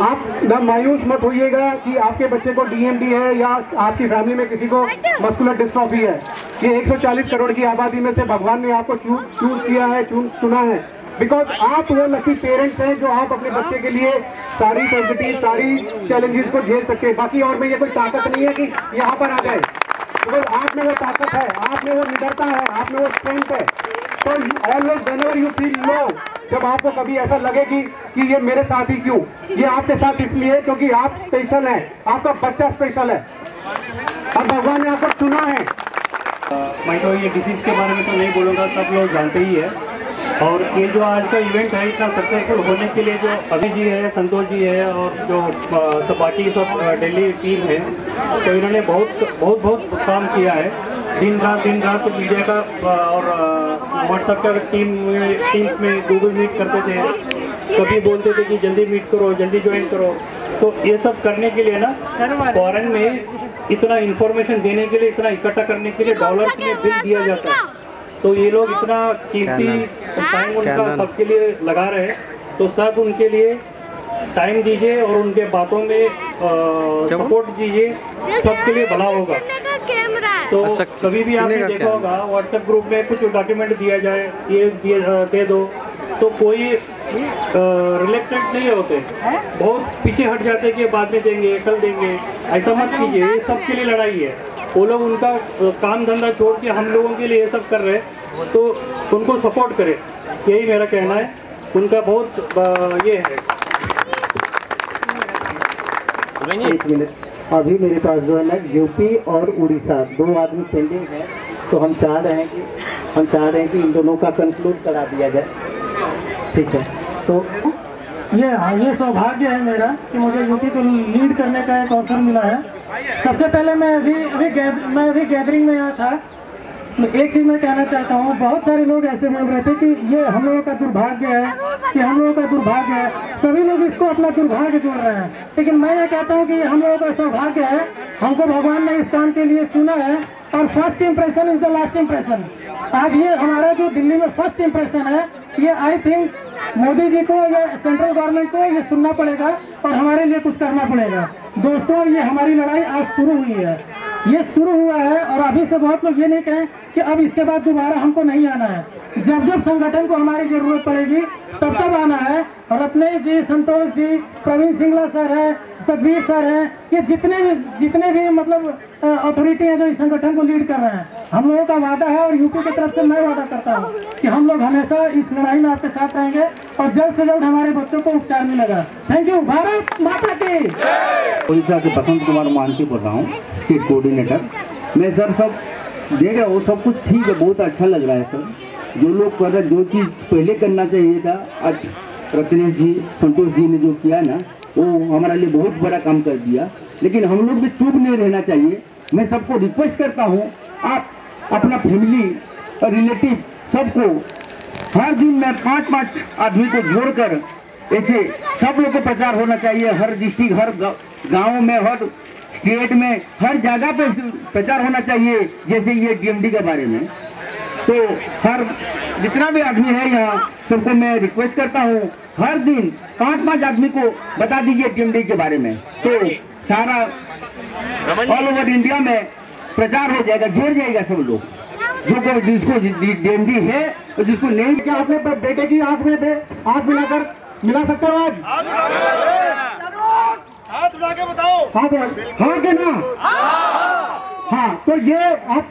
I: आप ना मायूस मत होइएगा कि आपके बच्चे को डीएमडी है या आपकी फैमिली में किसी को मस्कुलर डिस्ट्रॉफी है। ये 140 करोड़ की आबादी में से भगवान ने आपको चूज किया है, चुना है, बिकॉज आप वो लकी पेरेंट्स हैं जो आप अपने बच्चे के लिए सारी पॉजिटिव, सारी चैलेंजेस को झेल सकते हैं। बाकी और में ये कोई ताकत नहीं है कि यहाँ पर आ जाए, बिकॉज आप में वो ताकत है, आप में वो निडरता है, आप में वो स्ट्रेंथ है। तो always whenever you feel low, जब आपको कभी ऐसा लगे कि ये मेरे साथ ही क्यों, ये आपके साथ इसलिए क्योंकि आप स्पेशल हैं, आपका बच्चा स्पेशल है और भगवान ने आपको चुना है।
L: मैं तो ये डिसीज के बारे में तो नहीं बोलूँगा, सब लोग जानते ही है। और ये जो आज का इवेंट है इतना सक्सेसफुल होने के लिए जो अभी जी है, संतोष जी है और जो बाकी सब दिल्ली टीम है, तो इन्होंने बहुत काम किया है। दिन रात मीडिया का और व्हाट्सएप का टीम्स में गूगल मीट करते थे, कभी बोलते थे कि जल्दी मीट करो, जल्दी ज्वाइन करो। तो ये सब करने के लिए ना फॉरेन में इतना इन्फॉर्मेशन देने के लिए, इतना इकट्ठा करने के लिए डॉलर्स में बिल दिया जाता है। तो ये लोग इतना कीमती टाइम उनका सबके लिए लगा रहे हैं, तो सब उनके लिए टाइम दीजिए और उनके बातों में सपोर्ट दीजिए, सबके लिए भला होगा। तो कभी भी आपने देखा होगा व्हाट्सएप ग्रुप में कुछ डॉक्यूमेंट दिया जाए, ये दे दो, तो कोई रिलेक्टेड नहीं होते, बहुत पीछे हट जाते कि बाद में देंगे, कल देंगे। ऐसा मत कीजिए, ये सबके लिए लड़ाई है। वो लोग उनका काम धंधा छोड़ के हम लोगों के लिए ये सब कर रहे हैं, तो उनको सपोर्ट करें, यही मेरा कहना है। उनका बहुत ये है।
Q: एक मिनट, अभी मेरे पास जो है ना यूपी और उड़ीसा 2 आदमी पेंडिंग है, तो हम चाह रहे हैं कि इन दोनों का कंक्लूड करा दिया जाए। ठीक है, तो
R: ये सौभाग्य है मेरा कि मुझे यूपी को लीड करने का एक अवसर मिला है। सबसे पहले मैं अभी गैदरिंग में यहाँ था। एक चीज़ मैं कहना चाहता हूँ, बहुत सारे लोग ऐसे बोल रहे थे कि ये हम लोगों का दुर्भाग्य है, कि हम लोगों का दुर्भाग्य है। सभी लोग इसको अपना दुर्भाग्य जोड़ रहे हैं, लेकिन मैं ये कहता हूँ कि हम लोगों का सौभाग्य है। हमको भगवान ने इस काम के लिए चुना है और first impression is the last impression. आज ये हमारा जो दिल्ली में फर्स्ट इम्प्रेशन है, ये आई थिंक मोदी जी को या सेंट्रल गवर्नमेंट को ये सुनना पड़ेगा और हमारे लिए कुछ करना पड़ेगा। दोस्तों, ये हमारी लड़ाई आज शुरू हुई है, ये शुरू हुआ है और अभी से बहुत लोग ये नहीं कहें कि अब इसके बाद दोबारा हमको नहीं आना है। जब संगठन को हमारी जरूरत पड़ेगी तब आना है। रत्नेश जी, संतोष जी, प्रवीण सिंगला सर है, सतवीर सर हैं, ये जितने भी मतलब अथॉरिटी हैं जो इस संगठन को लीड कर रहे हैं, हम लोगों का वादा है और यूपी की तरफ से मैं वादा करता हूँ कि हम लोग हमेशा इस लड़ाई में आपके साथ रहेंगे और जल्द से जल्द हमारे बच्चों को उपचार मिलेगा। Thank you. भारत माता की।
J: उड़ीसा के बसंत कुमार मानकी बोल रहा हूँ, स्टेट कोऑर्डिनेटर। मैं सर सब देख रहा हूँ, सब कुछ ठीक है, बहुत अच्छा लग रहा है सर। जो लोग कर रहे, जो चीज़ पहले करना चाहिए था, आज रत्नेश जी, संतोष जी ने जो किया ना, वो हमारे लिए बहुत बड़ा काम कर दिया। लेकिन हम लोग भी चुप नहीं रहना चाहिए। मैं सबको रिक्वेस्ट करता हूँ, आप अपना फैमिली और रिलेटिव सबको हर दिन में 5-5 आदमी को जोड़कर ऐसे सब लोग को प्रचार होना चाहिए। हर डिस्ट्रिक्ट, हर गाँव में, हर स्टेट में, हर जगह पे प्रचार होना चाहिए, जैसे ये डीएमडी के बारे में। तो हर जितना भी आदमी है यहाँ, सबको मैं रिक्वेस्ट करता हूँ, हर दिन 5-5 आदमी को बता दीजिए डीएमडी के बारे में, तो सारा ऑल ओवर इंडिया में प्रचार हो जाएगा, जुड़ जाएगा सब लोग।
Q: जिसको DMD है और जिसको नहीं। क्या अपने बेटे की आंख में आंख मिला सकते हो आज?
C: हाथ उठा के बताओ।
Q: हाँ के ना? हाँ, तो ये आप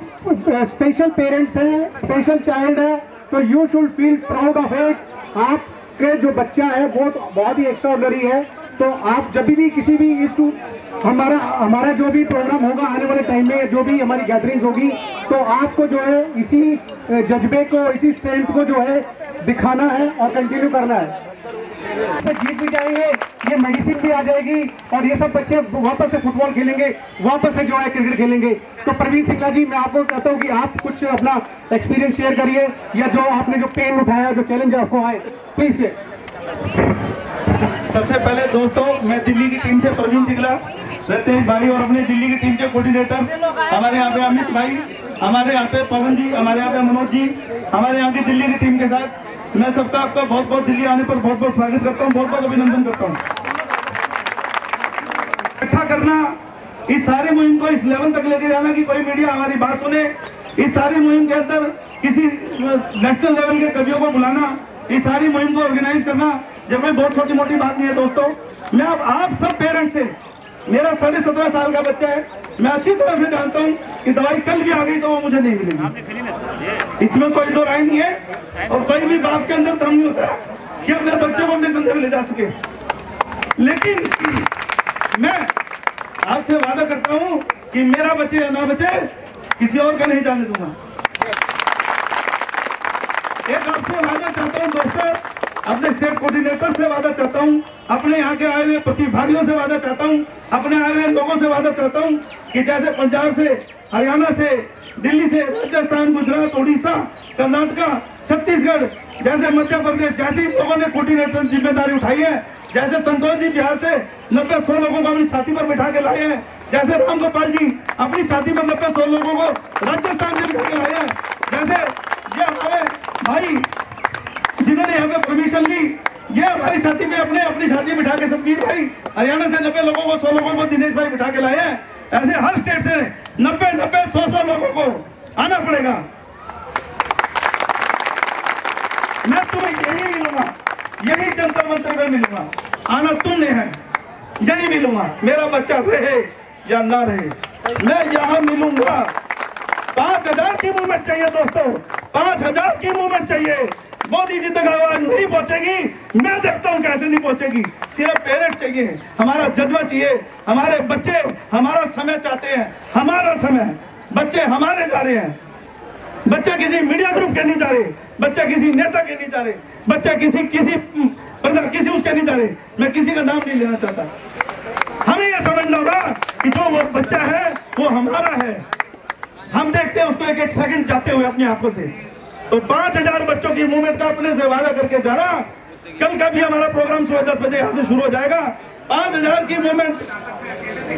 Q: स्पेशल पेरेंट्स हैं, स्पेशल चाइल्ड है, तो you should feel proud of it. आपके जो बच्चा है वो बहुत ही एक्स्ट्राऑर्डिनरी है। तो आप जब भी किसी भी हमारा जो भी प्रोग्राम होगा आने वाले टाइम में, जो भी हमारी गैदरिंग्स होगी, तो आपको जो है इसी जज्बे को, इसी स्ट्रेंथ को जो है दिखाना है और कंटिन्यू करना है। जीत भी जाएंगे, ये मेडिसिन भी आ जाएगी और ये सब बच्चे वापस से फुटबॉल खेलेंगे, वापस से जो है क्रिकेट खेलेंगे। तो प्रवीण सिंगला जी, मैं आपको कहता हूँ कि आप कुछ अपना एक्सपीरियंस शेयर करिए, या जो आपने जो पेन उठाया, जो चैलेंज आपको आए, प्लीज।
S: सबसे पहले दोस्तों, मैं दिल्ली की टीम से प्रवीण सिंगला, सत्येश भाई और अपनी दिल्ली की टीम के कोऑर्डिनेटर, हमारे यहाँ पे अमित भाई, हमारे यहाँ पे पवन जी, हमारे यहाँ पे मनोज जी, हमारे यहाँ की दिल्ली की टीम के साथ मैं सबका आपका बहुत बहुत दिल्ली आने पर बहुत बहुत स्वागत करता हूँ, बहुत बहुत अभिनंदन करता हूँ। इकट्ठा करना, इस सारी मुहिम को इस लेवल तक लेके जाना कि कोई मीडिया हमारी बात सुने, इस सारी मुहिम के अंदर किसी नेशनल लेवल के कवियों को बुलाना, इस सारी मुहिम को ऑर्गेनाइज करना, जब कोई बहुत छोटी मोटी बात नहीं है दोस्तों। मैं अब आप सब पेरेंट्स से, मेरा 17.5 साल का बच्चा है, मैं अच्छी तरह से जानता हूँ कि दवाई कल भी आ गई तो वो मुझे नहीं मिलेगी, इसमें कोई दो राय नहीं है। और कोई भी बाप के अंदर दम नहीं होता कि अपने बच्चों को अपने कंधे में ले जा सके। लेकिन मैं आपसे वादा करता हूँ कि मेरा बचे या ना बचे, किसी और का नहीं जाने दूंगा। एक आपसे वादा चाहता हूँ दोस्तों, अपने स्टेट कोऑर्डिनेटर से वादा चाहता हूँ, अपने यहाँ के आए हुए प्रतिभागियों से वादा चाहता हूँ, अपने आए हुए लोगों से वादा चाहता हूँ कि जैसे पंजाब से, हरियाणा से, दिल्ली से, राजस्थान, गुजरात, उड़ीसा, कर्नाटका, छत्तीसगढ़, जैसे मध्य प्रदेश, जैसे लोगों ने कोऑर्डिनेशन जिम्मेदारी उठाई है, जैसे संतोष जी बिहार से 90-100 लोगों को अपनी छाती पर बैठा के लाए हैं, जैसे राम गोपाल जी अपनी छाती पर 90-100 लोगों को राजस्थान से बिठा के लाए हैं, जैसे ये हमारे भाई जिन्होंने यहाँ पे परमिशन ली, ये हमारी छाती पे अपनी छाती बिठा के सतबीर भाई हरियाणा से 90 लोगों को, 100 लोगों को दिनेश भाई बिठा के लाए हैं। ऐसे हर स्टेट से 90-100 लोगों को आना पड़ेगा। मैं तुम्हें यही मिलूंगा, यही जंतर मंतर में मिलूंगा, आना तुमने है, यही मिलूंगा। मेरा बच्चा रहे या ना रहे, मैं यहाँ मिलूंगा। 5000 की मूवमेंट चाहिए दोस्तों, 5000 की मूवमेंट चाहिए। मोदी जी तक आवाज नहीं पहुंचेगी, मैं देखता हूं कैसे नहीं पहुंचेगी। सिर्फ पेरेंट्स चाहिए, हमारा जज्बा चाहिए, हमारे बच्चे हमारा समय चाहते हैं, हमारा समय। बच्चे हमारे जा रहे हैं, बच्चे किसी मीडिया ग्रुप के नहीं जा रहे, बच्चे किसी नेता के नहीं जा रहे, बच्चे किसी उसके नहीं जा रहे। मैं किसी का नाम नहीं लेना चाहता। हमें यह समझना होगा कि जो वो बच्चा है वो हमारा है। हम देखते हैं उसको एक एक सेकंड जाते हुए अपनी आंखों से। तो 5000 बच्चों की मूवमेंट का अपने से वादा करके जाना। कल का भी हमारा प्रोग्राम सुबह 10 बजे यहाँ से शुरू हो जाएगा। 5000 की मूवमेंट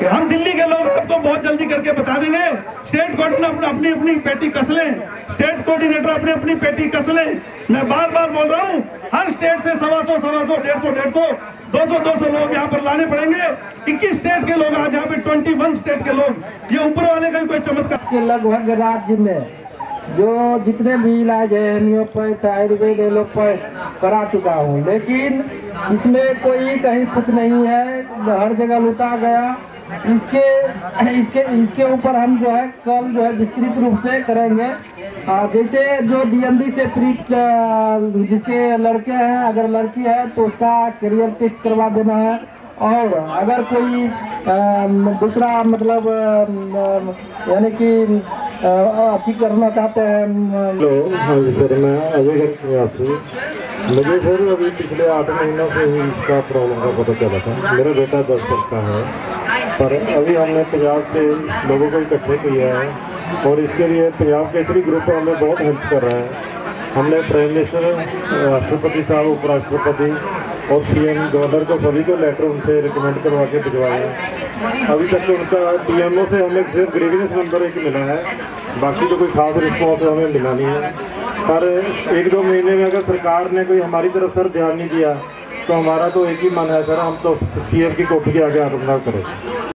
S: हम दिल्ली के लोग आपको बहुत जल्दी करके बता देंगे। स्टेट कोऑर्डिनेटर अपनी अपनी पेटी कस लें, स्टेट कोऑर्डिनेटर अपनी अपनी पेटी कस लें। मैं बार बार बोल रहा हूँ, हर स्टेट से 125, 150, 200 लोग यहाँ पर लाने पड़ेंगे। 21 स्टेट के लोग आज यहाँ पे 21 स्टेट के लोग, ये ऊपर वाले का कोई चमत्कार।
O: लगभग राज्य में जो जितने भी इलाज है, होम्योपैथ, आयुर्वेद, एलोपैथ करा चुका हूँ, लेकिन इसमें कोई कहीं कुछ नहीं है, हर जगह लूटा गया। इसके ऊपर हम जो है कल जो है विस्तृत रूप से करेंगे। जैसे जो DMD से फ्री, जिसके लड़के हैं, अगर लड़की है तो उसका करियर टेस्ट करवा देना है। और अगर कोई दूसरा मतलब यानी कि अच्छी करना चाहते हैं।
T: सर, मैं अजय निवासी। मुझे सर अभी पिछले 8 महीनों से ही इसका प्रॉब्लम का पता चला था। मेरा बेटा 10 साल का है, पर अभी हमने पंजाब से लोगों को इकट्ठे किया है और इसके लिए पंजाब केसरी ग्रुप हमें बहुत हेल्प कर रहा है। हमने प्राइम मिनिस्टर, राष्ट्रपति साहब, उपराष्ट्रपति और CM, गवर्नर को, सभी को लेटर उनसे रिकमेंड करवा के भिजवाया है। अभी तक तो उनका DMO से हमें सिर्फ ग्रीवेंस नंबर 1 मिला है, बाकी तो कोई खास रिस्पॉन्स हमें मिला नहीं है। पर 1-2 महीने में अगर सरकार ने कोई हमारी तरफ सर ध्यान नहीं दिया तो हमारा तो एक ही मन है सर, हम तो CM की कॉपी के आगे आंदोलन करें।